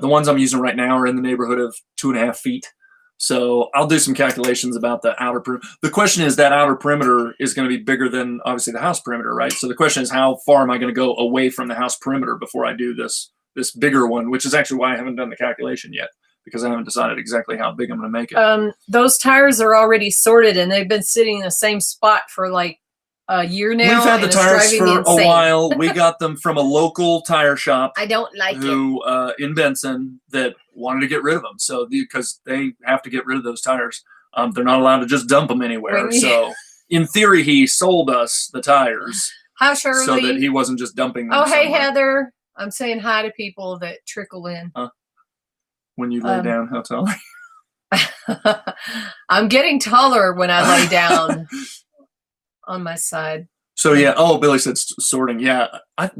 ones I'm using right now are in the neighborhood of 2.5 feet. So I'll do some calculations about the outer perimeter. The question is that outer perimeter is going to be bigger than obviously the house perimeter, right? So the question is how far am I going to go away from the house perimeter before I do this bigger one, which is actually why I haven't done the calculation yet, because I haven't decided exactly how big I'm going to make it. Those tires are already sorted and they've been sitting in the same spot for like a year now. We've had the tires for a while. We got them from a local tire shop. I don't like it. In Benson that wanted to get rid of them. So because they have to get rid of those tires. They're not allowed to just dump them anywhere. So in theory, he sold us the tires. Hi, Shirley. So that he wasn't just dumping them somewhere. Hey, Heather. I'm saying hi to people that trickle in. When you lay down, how tall are you? I'm getting taller when I lay down on my side. So yeah. Oh, Billy said sorting. Yeah,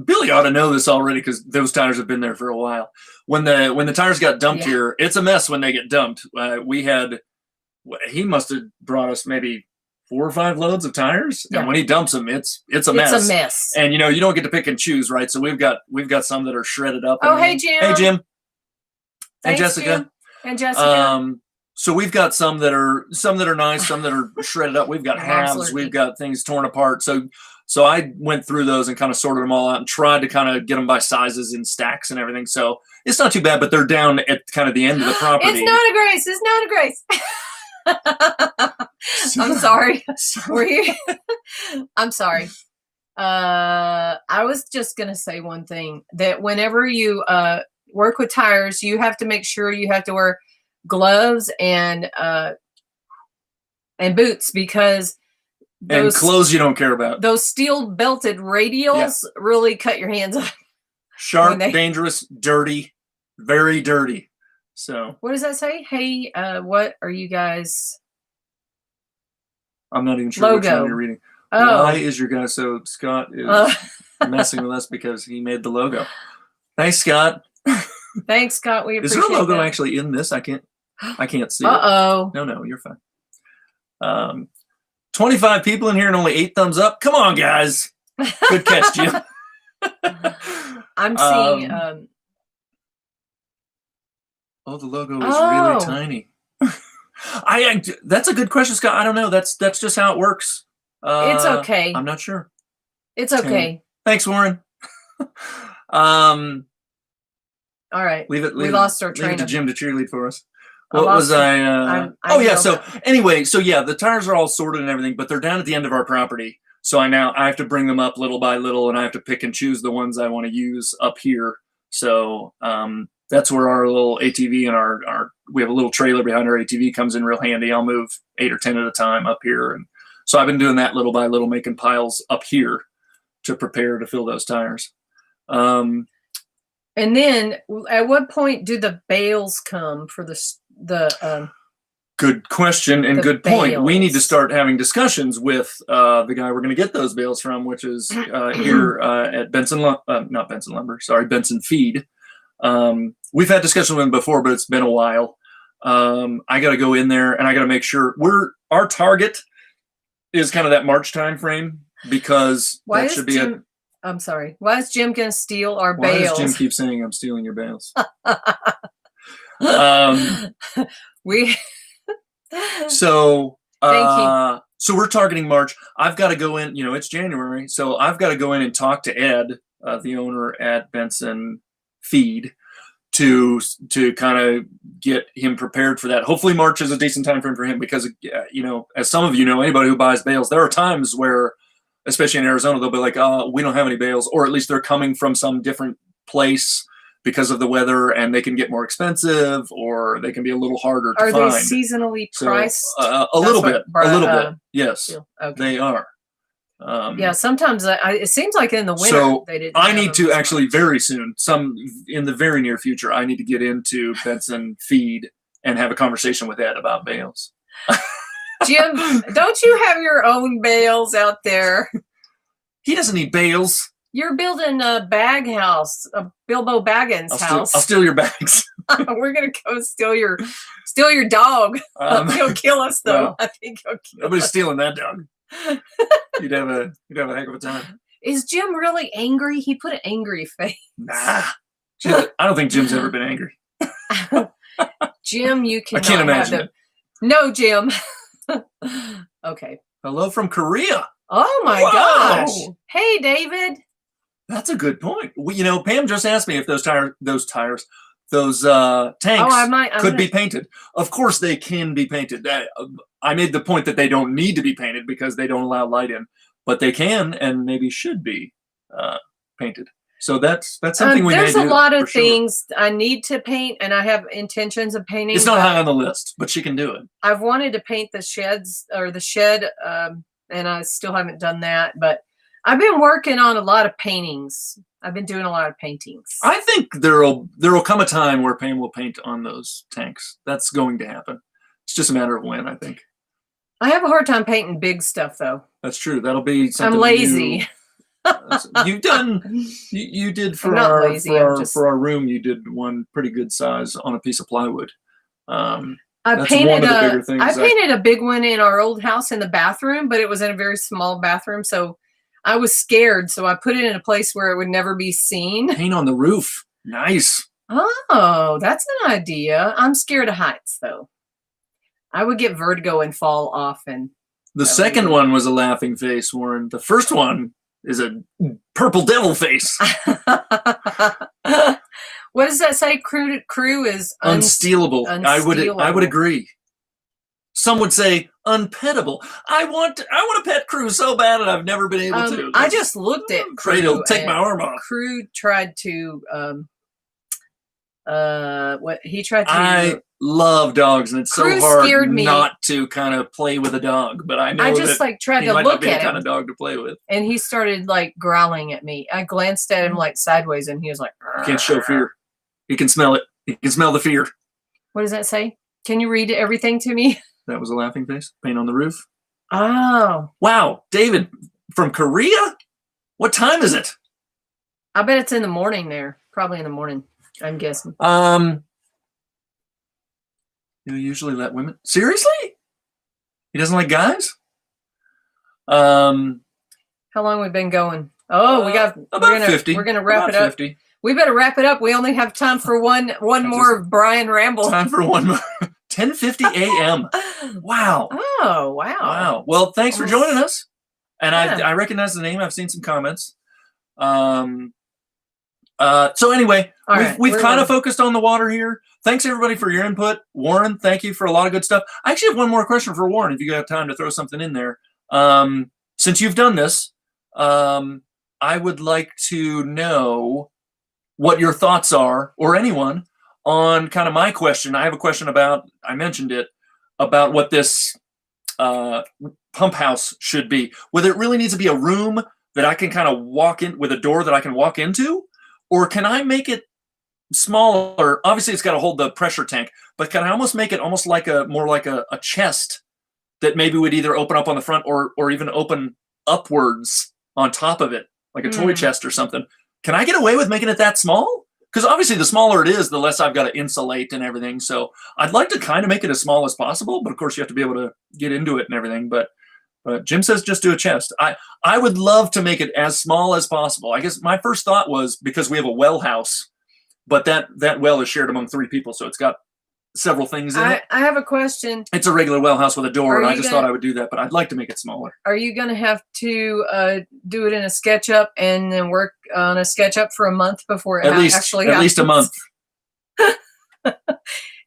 Billy ought to know this already because those tires have been there for a while. When the tires got dumped here, it's a mess when they get dumped. He must have brought us maybe 4 or 5 loads of tires, and when he dumps them, it's a mess. It's a mess. And you don't get to pick and choose, right? So we've got some that are shredded up. Oh, hey Jim. Hey Jim. Thanks, hey Jessica. Jim. And Jessica. So we've got some that are nice, some that are shredded up. We've got halves, we've got things torn apart. So I went through those and kind of sorted them all out and tried to kind of get them by sizes in stacks and everything. So it's not too bad, but they're down at kind of the end of the property. It's not a grace. I'm sorry. I'm sorry. I was just going to say one thing, that whenever you work with tires, you have to make sure you have to wear gloves and boots, because and clothes you don't care about. Those steel belted radials really cut your hands off. Sharp, dangerous, dirty, very dirty. So what does that say? Hey, what are you guys? I'm not even sure which one you're reading. Oh. Why is your guy? So Scott is messing with us because he made the logo. Thanks, Scott. Thanks, Scott. We appreciate it. Is there a logo that. actually in this? I can't see it. No, you're fine. 25 people in here and only 8 thumbs up. Come on, guys. Good catch, Jim. I'm seeing. The logo is really tiny. That's a good question, Scott. I don't know. That's just how it works. It's okay. I'm not sure. It's okay. Thanks, Warren. All right. We lost our trainer. Leave it to Jim to cheerlead for us. What was I? So anyway, the tires are all sorted and everything, but they're down at the end of our property. So I have to bring them up little by little, and I have to pick and choose the ones I want to use up here. So that's where our little ATV and we have a little trailer behind our ATV comes in real handy. I'll move 8 or 10 at a time up here. And so I've been doing that little by little, making piles up here to prepare to fill those tires. And then at what point do the bales come for the good question and good point. Bales. We need to start having discussions with the guy we're going to get those bales from, which is here at Benson Feed. We've had discussions with him before, but it's been a while. I got to go in there and I got to make sure our target is kind of that March time frame, because that should be I'm sorry. Why is Jim going to steal our Why bales? does Jim keep saying I'm stealing your bales? So we're targeting March. I've got to go in, it's January. So I've got to go in and talk to Ed, the owner at Benson Feed, to kind of get him prepared for that. Hopefully March is a decent time frame for him, because, as some of you know, anybody who buys bales, there are times where, especially in Arizona, they'll be like, we don't have any bales, or at least they're coming from some different place because of the weather, and they can get more expensive, or they can be a little harder to find. Are they seasonally priced? A little bit. Yes, okay. They are. Yeah, sometimes it seems like in the winter. So they didn't I need to actually very soon, in the very near future, I need to get into Benson Feed and have a conversation with Ed about bales. Jim, don't you have your own bales out there? He doesn't need bales. You're building a bag house, a Bilbo Baggins house. I'll steal your bags. We're gonna go steal your dog. He'll kill us though. Well, I think he'll kill nobody's us. stealing that dog. You'd have a heck of a time. Is Jim really angry? He put an angry face. Nah, I don't think Jim's ever been angry. Jim, you cannot. I can't imagine it. No, Jim. Okay. Hello from Korea. Oh my gosh. Hey, David. That's a good point. Pam just asked me if those tanks could be painted. Of course they can be painted. I made the point that they don't need to be painted because they don't allow light in, but they can and maybe should be painted. So that's something we may do. There's a lot of things I need to paint, and I have intentions of painting. It's not high on the list, but she can do it. I've wanted to paint the shed, and I still haven't done that, but I've been working on a lot of paintings. I've been doing a lot of paintings. I think there'll come a time where Pam will paint on those tanks. That's going to happen. It's just a matter of when, I think. I have a hard time painting big stuff, though. That's true. That'll be something. I'm lazy. You did for our room. You did one pretty good size on a piece of plywood. I painted a big one in our old house in the bathroom, but it was in a very small bathroom, so I was scared. So I put it in a place where it would never be seen. Paint on the roof. Nice. Oh, that's an idea. I'm scared of heights, though. I would get vertigo and fall off. And the second one was a laughing face, Warren. The first one is a purple devil face. What does that say? Crew is unstealable. I would agree. Some would say unpettable. I want a pet Crew so bad, and I've never been able to. I just looked at Crew. It'll take my arm off. Crew tried to I love dogs, and it's so hard not to kind of play with a dog. But I know I just tried to look at him, kind of dog to play with, and he started growling at me. I glanced at him sideways, and he was like, "You can't show fear. He can smell it. He can smell the fear." What does that say? Can you read everything to me? That was a laughing face. Paint on the roof. Oh, wow, David from Korea. What time is it? I bet it's in the morning there. Probably in the morning. I'm guessing. You usually let women. Seriously? He doesn't like guys? How long we've been going? Oh, about 50. We're gonna wrap it up. 50. We better wrap it up. We only have time for one more Brian ramble. Time for one more. 10:50 a.m. Wow. Oh, wow. Wow. Well, thanks for joining us. And I recognize the name. I've seen some comments. So anyway, we've kind of focused on the water here. Thanks everybody for your input. Warren, thank you for a lot of good stuff. I actually have one more question for Warren, if you got time to throw something in there. since you've done this, I would like to know what your thoughts are, or anyone, on kind of my question. I have a question about, I mentioned it, about what this pump house should be. Whether it really needs to be a room that I can kind of walk in with a door that I can walk into, or can I make it smaller? Obviously, it's got to hold the pressure tank, but can I almost make it almost like more like a chest that maybe would either open up on the front or even open upwards on top of it, like a toy chest or something? Can I get away with making it that small? Because obviously the smaller it is, the less I've got to insulate and everything. So I'd like to kind of make it as small as possible, but of course you have to be able to get into it and everything. But Jim says just do a chest. I would love to make it as small as possible. I guess my first thought was, because we have a well house, but that well is shared among 3 people, so it's got several things in it. I have a question. It's a regular well house with a door, and I just thought I would do that, but I'd like to make it smaller. Are you going to have to do it in a SketchUp and then work on a SketchUp for a month before it actually happens? At least a month.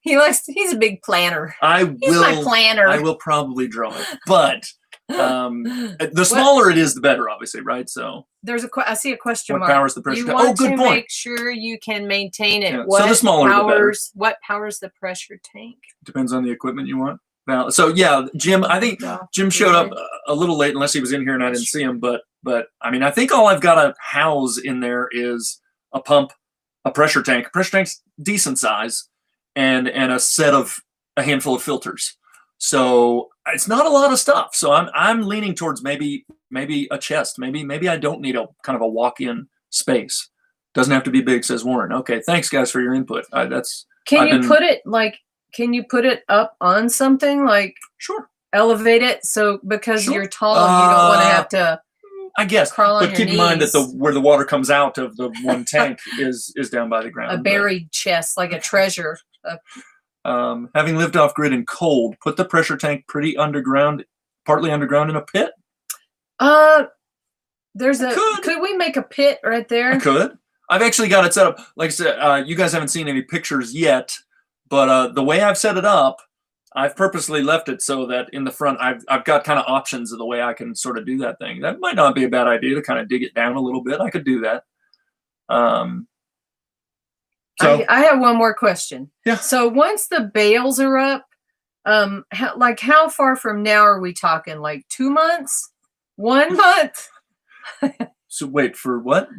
He's a big planner. He's my planner. I will probably draw it, but the smaller it is, the better, obviously, right? So I see a question mark. What powers the pressure you tank? want good to point. Make sure you can maintain it. Yeah. So the smaller the better. What powers the pressure tank? Depends on the equipment you want. Now, so yeah, Jim. I think Jim showed up a little late, unless he was in here and I didn't see him. But I mean, I think all I've got to house in there is a pump, a pressure tank. Pressure tank's decent size, and a handful of filters. So it's not a lot of stuff. So I'm leaning towards maybe a chest. Maybe I don't need a kind of a walk-in space. Doesn't have to be big, says Warren. Okay, thanks guys for your input. Can you put it up on something, like sure, elevate it, so because you're tall and you don't want to have to, I guess, crawl on but your keep in mind knees. that where the water comes out of the one tank is down by the ground. A buried chest, like a treasure. Having lived off grid and cold, put the pressure tank partly underground in a pit. Could we make a pit right there? I could. I've actually got it set up. Like I said, you guys haven't seen any pictures yet, but the way I've set it up, I've purposely left it so that in the front, I've got kind of options of the way I can sort of do that thing. That might not be a bad idea to kind of dig it down a little bit. I could do that. So I have one more question. Yeah. So once the bales are up, how far from now are we talking? Like 2 months? 1 month? So wait, for what?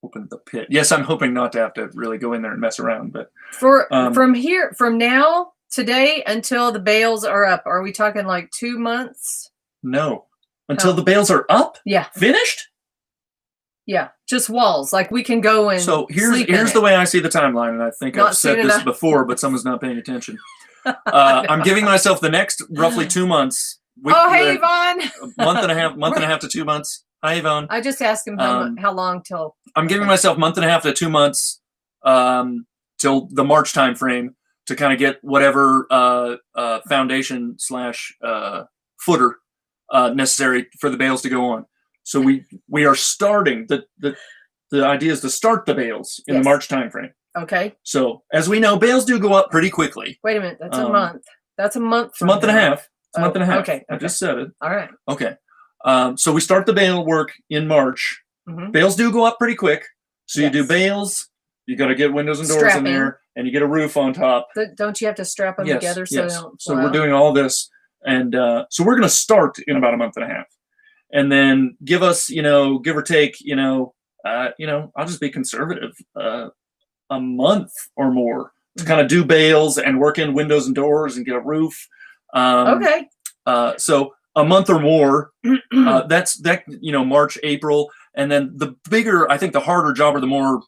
Open the pit. Yes, I'm hoping not to have to really go in there and mess around, but from now, today, until the bales are up, are we talking like 2 months? No. Until the bales are up? Yeah. Finished? Yeah, just walls. Like we can go and so here's the way I see the timeline, and I think I've said this before, but someone's not paying attention. I'm giving myself the next roughly 2 months. Hey, Yvonne. A month and a half to 2 months. Hi, Yvonne. I just asked him how long till. I'm giving myself a month and a half to 2 months till the March time frame to kind of get whatever foundation / footer necessary for the bales to go on. So we are starting the idea is to start the bales in the March timeframe. Okay. So as we know, bales do go up pretty quickly. Wait a minute, that's a month. That's a month. It's a month and a half. It's a month and a half. Okay. I just said it. All right. Okay. So we start the bale work in March. Mm-hmm. Bales do go up pretty quick. So you do bales. You got to get windows and doors in there, and you get a roof on top. Don't you have to strap them together so they don't? So we're doing all this, and so we're going to start in about a month and a half. And then give us, give or take, I'll just be conservative, a month or more to kind of do bales and work in windows and doors and get a roof. Okay. So a month or more, that's March, April. And then the bigger, I think the harder job, or the more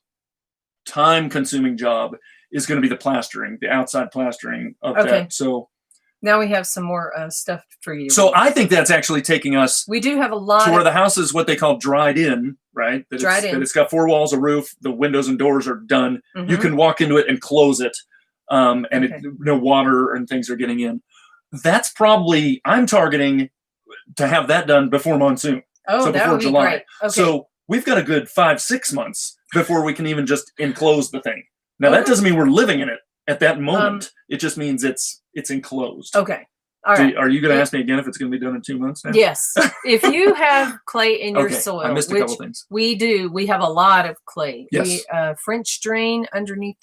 time consuming job, is going to be the plastering, the outside plastering of that. So now we have some more stuff for you. So I think that's actually taking us. We do have a lot to where the house is what they call dried in, right? That it's got 4 walls, a roof, the windows and doors are done. Mm-hmm. You can walk into it and close it, no water and things are getting in. That's probably, I'm targeting to have that done before monsoon. Oh, so that before would July. Be great. Okay. So we've got a good 5-6 months before we can even just enclose the thing. Now that doesn't mean we're living in it at that moment. It just means it's enclosed. Okay. All right. Are you going to ask me again if it's going to be done in 2 months now? Yes. If you have clay in your soil, I missed a couple things. We do. We have a lot of clay. Yes. French drain underneath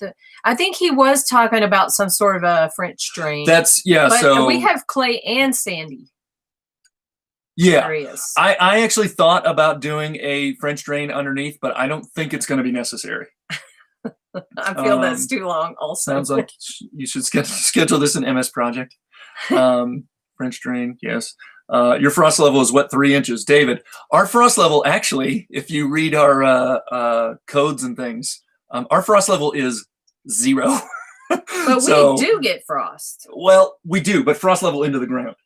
I think he was talking about some sort of a French drain. But so we have clay and sandy. Yeah. Areas. I actually thought about doing a French drain underneath, but I don't think it's going to be necessary. I feel that's too long also. Sounds like you should schedule this an MS project. French drain, yes. Your frost level is what, 3 inches? David, our frost level, actually, if you read our codes and things, our frost level is 0. But we do get frost. Well, we do, but frost level into the ground.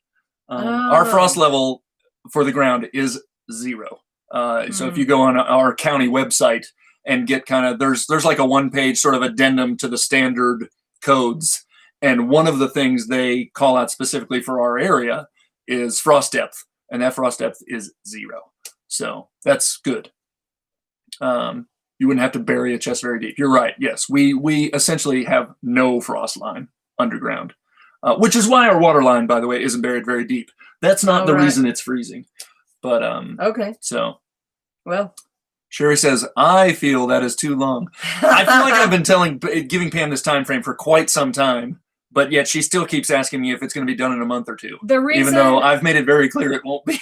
Our frost level for the ground is 0. So if you go on our county website and get there's like a 1-page sort of addendum to the standard codes. And one of the things they call out specifically for our area is frost depth. And that frost depth is 0. So that's good. You wouldn't have to bury a chest very deep. You're right. Yes, we essentially have no frost line underground, which is why our water line, by the way, isn't buried very deep. That's not the reason it's freezing. But okay. So, well, Sherry says, I feel that is too long. I feel like I've been giving Pam this time frame for quite some time, but yet she still keeps asking me if it's going to be done in a month or 2. Even though I've made it very clear it won't be.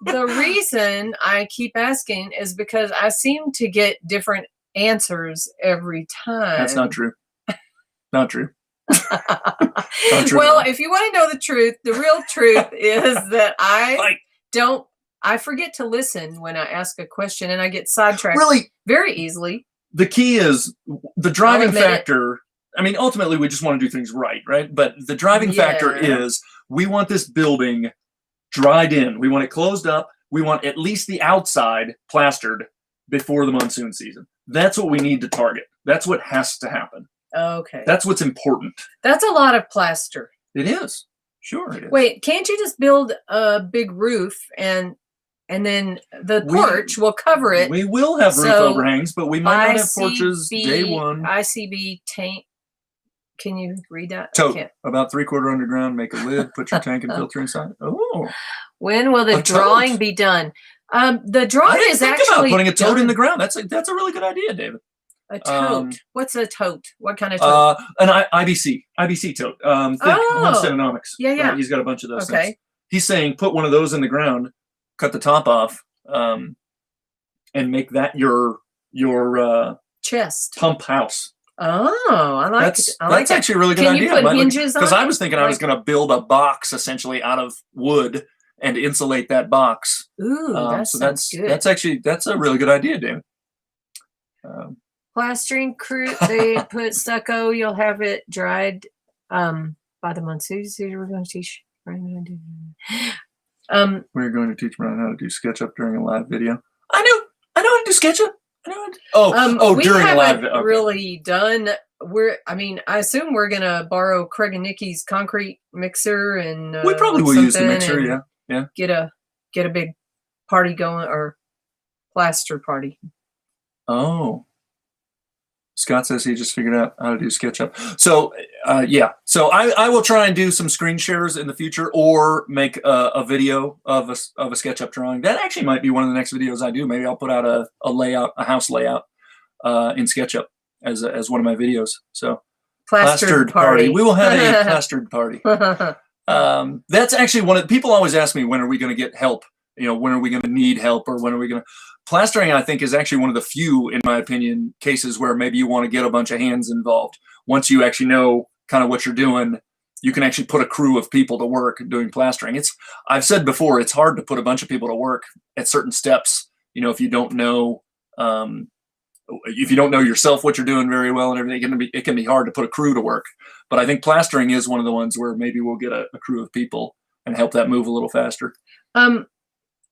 The reason I keep asking is because I seem to get different answers every time. That's not true. Not true. Not true. Well, if you want to know the truth, the real truth is that I forget to listen when I ask a question, and I get sidetracked very easily. The key is the driving factor. I mean, ultimately, we just want to do things right? But the driving factor is we want this building dried in. We want it closed up. We want at least the outside plastered before the monsoon season. That's what we need to target. That's what has to happen. Okay. That's what's important. That's a lot of plaster. It is. Sure it is. Wait, can't you just build a big roof and then the porch will cover it? We will have roof overhangs, but we might not have porches day one. ICB tank. Can you read that? Tote. About 3/4 underground, make a lid, put your tank and filter inside. Oh. When will the drawing be done? The drawing is actually about putting a tote in the ground. That's a really good idea, David. A tote. What's a tote? What kind of tote? An IBC tote. Thick one Cenonomics. Yeah. He's got a bunch of those things. He's saying put one of those in the ground, cut the top off, and make that your chest pump house. Oh, I like it. That's actually a really good idea. Can you put hinges on it? Because I was thinking I was going to build a box essentially out of wood and insulate that box. Ooh, that sounds good. That's a really good idea, Dan. Plastering crew, they put stucco. You'll have it dried by the monsoon. We're going to teach. We're going to teach Brian how to do SketchUp during a live video. I know how to do SketchUp. During a live video. Really done. I assume we're gonna borrow Craig and Nikki's concrete mixer, and we probably will use the mixer. Yeah. Get a big party going, or plaster party. Oh. Scott says he just figured out how to do SketchUp. So, So I will try and do some screen shares in the future, or make a video of a SketchUp drawing. That actually might be one of the next videos I do. Maybe I'll put out a house layout in SketchUp as one of my videos. So plastered party. We will have a plastered party. That's actually people always ask me, when are we going to get help? When are we going to need help, or when are we going to... Plastering, I think, is actually one of the few, in my opinion, cases where maybe you want to get a bunch of hands involved. Once you actually know kind of what you're doing, you can actually put a crew of people to work doing plastering. I've said before, it's hard to put a bunch of people to work at certain steps. If you don't know, yourself what you're doing very well and everything, it can be hard to put a crew to work. But I think plastering is one of the ones where maybe we'll get a crew of people and help that move a little faster.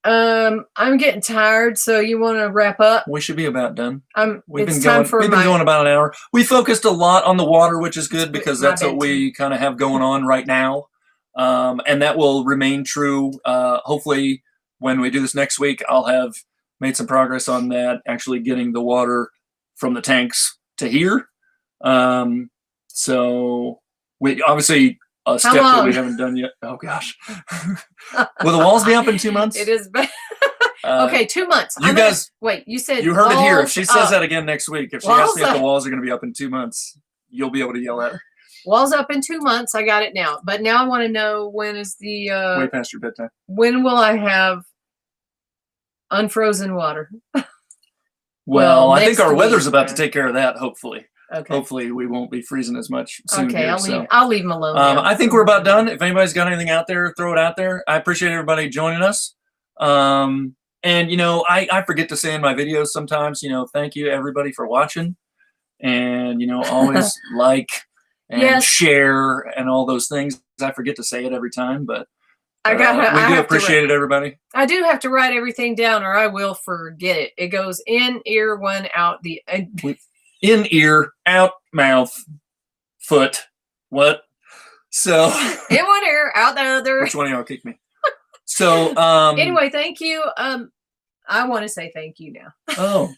I'm getting tired, so you want to wrap up? We should be about done. We've been going about an hour. We focused a lot on the water, which is good, because that's what we kind of have going on right now. And that will remain true. Hopefully when we do this next week, I'll have made some progress on that, actually getting the water from the tanks to here. So we obviously, a step that we haven't done yet. Oh gosh. Will the walls be up in 2 months? It is. Okay, 2 months. You guys, wait. You said you heard it here. If she says that again next week, if she asks me if the walls are going to be up in 2 months, you'll be able to yell at her. Walls up in 2 months. I got it now. But now I want to know, when is the way past your bedtime. When will I have unfrozen water? Well, I think our weather's about to take care of that. Hopefully. Okay. Hopefully we won't be freezing as much soon. Okay, here, I'll leave them alone. I think we're about done. If anybody's got anything out there, throw it out there. I appreciate everybody joining us. And I forget to say in my videos sometimes, thank you everybody for watching, and always like and share and all those things. I forget to say it every time, but we do appreciate it, everybody. I do have to write everything down, or I will forget it. It goes in, ear, one, out, the in, ear, out, mouth, foot. What? So in one ear, out the other. Which one of y'all kicked me? So anyway, thank you. I want to say thank you now. Oh.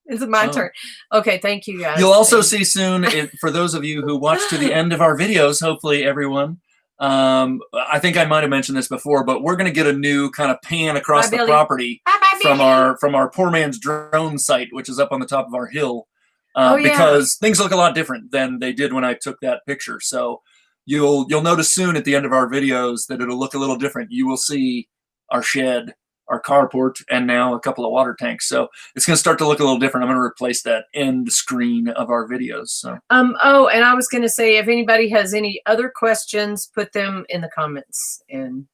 It's my turn. Okay, thank you guys. You'll also see soon, for those of you who watch to the end of our videos, hopefully everyone, I think I might have mentioned this before, but we're going to get a new kind of pan across the property from our poor man's drone site, which is up on the top of our hill, because things look a lot different than they did when I took that picture. So you'll notice soon at the end of our videos that it'll look a little different. You will see our shed, our carport, and now a couple of water tanks. So it's going to start to look a little different. I'm going to replace that end screen of our videos. So oh, and I was going to say, if anybody has any other questions, put them in the comments. And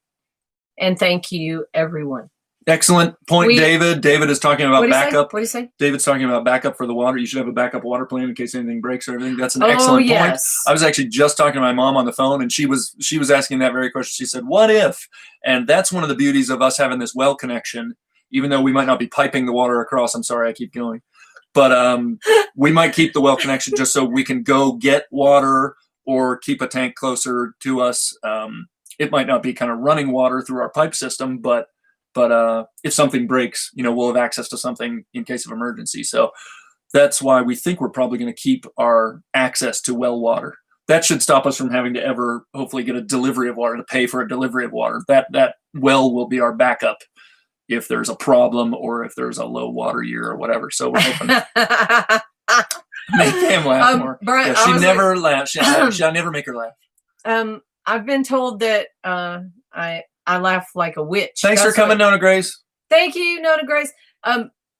thank you, everyone. Excellent point, David. David is talking about backup. What do you say? David's talking about backup for the water. You should have a backup water plan in case anything breaks or everything. That's an excellent point. I was actually just talking to my mom on the phone, and she was asking that very question. She said, "What if?" And that's one of the beauties of us having this well connection, even though we might not be piping the water across. I'm sorry, I keep going, but we might keep the well connection just so we can go get water or keep a tank closer to us. It might not be kind of running water through our pipe system, but if something breaks, we'll have access to something in case of emergency. So that's why we think we're probably going to keep our access to well water. That should stop us from having to ever hopefully get a delivery of water, to pay for a delivery of water. That well will be our backup if there's a problem or if there's a low water year or whatever. So we're hoping make Pam laugh more. Brian, she never laughs. I'll never make her laugh. I've been told that I laugh like a witch. Thanks for coming, Nona Grace. Thank you, Nona Grace.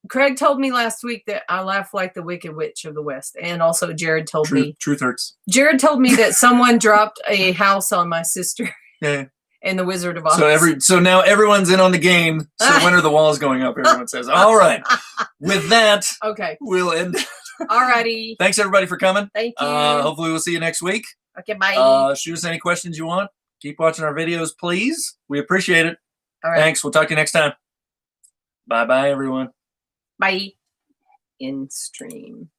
Craig told me last week that I laugh like the Wicked Witch of the West. And also Jared told me. Truth hurts. Jared told me that someone dropped a house on my sister. Yeah. In the Wizard of Oz. So now everyone's in on the game. So when are the walls going up? Everyone says, all right. With that, we'll end. Alrighty. Thanks everybody for coming. Thank you. Hopefully we'll see you next week. Okay, bye. Shoot us any questions you want. Keep watching our videos, please. We appreciate it. All right. Thanks. We'll talk to you next time. Bye-bye, everyone. Bye. In stream.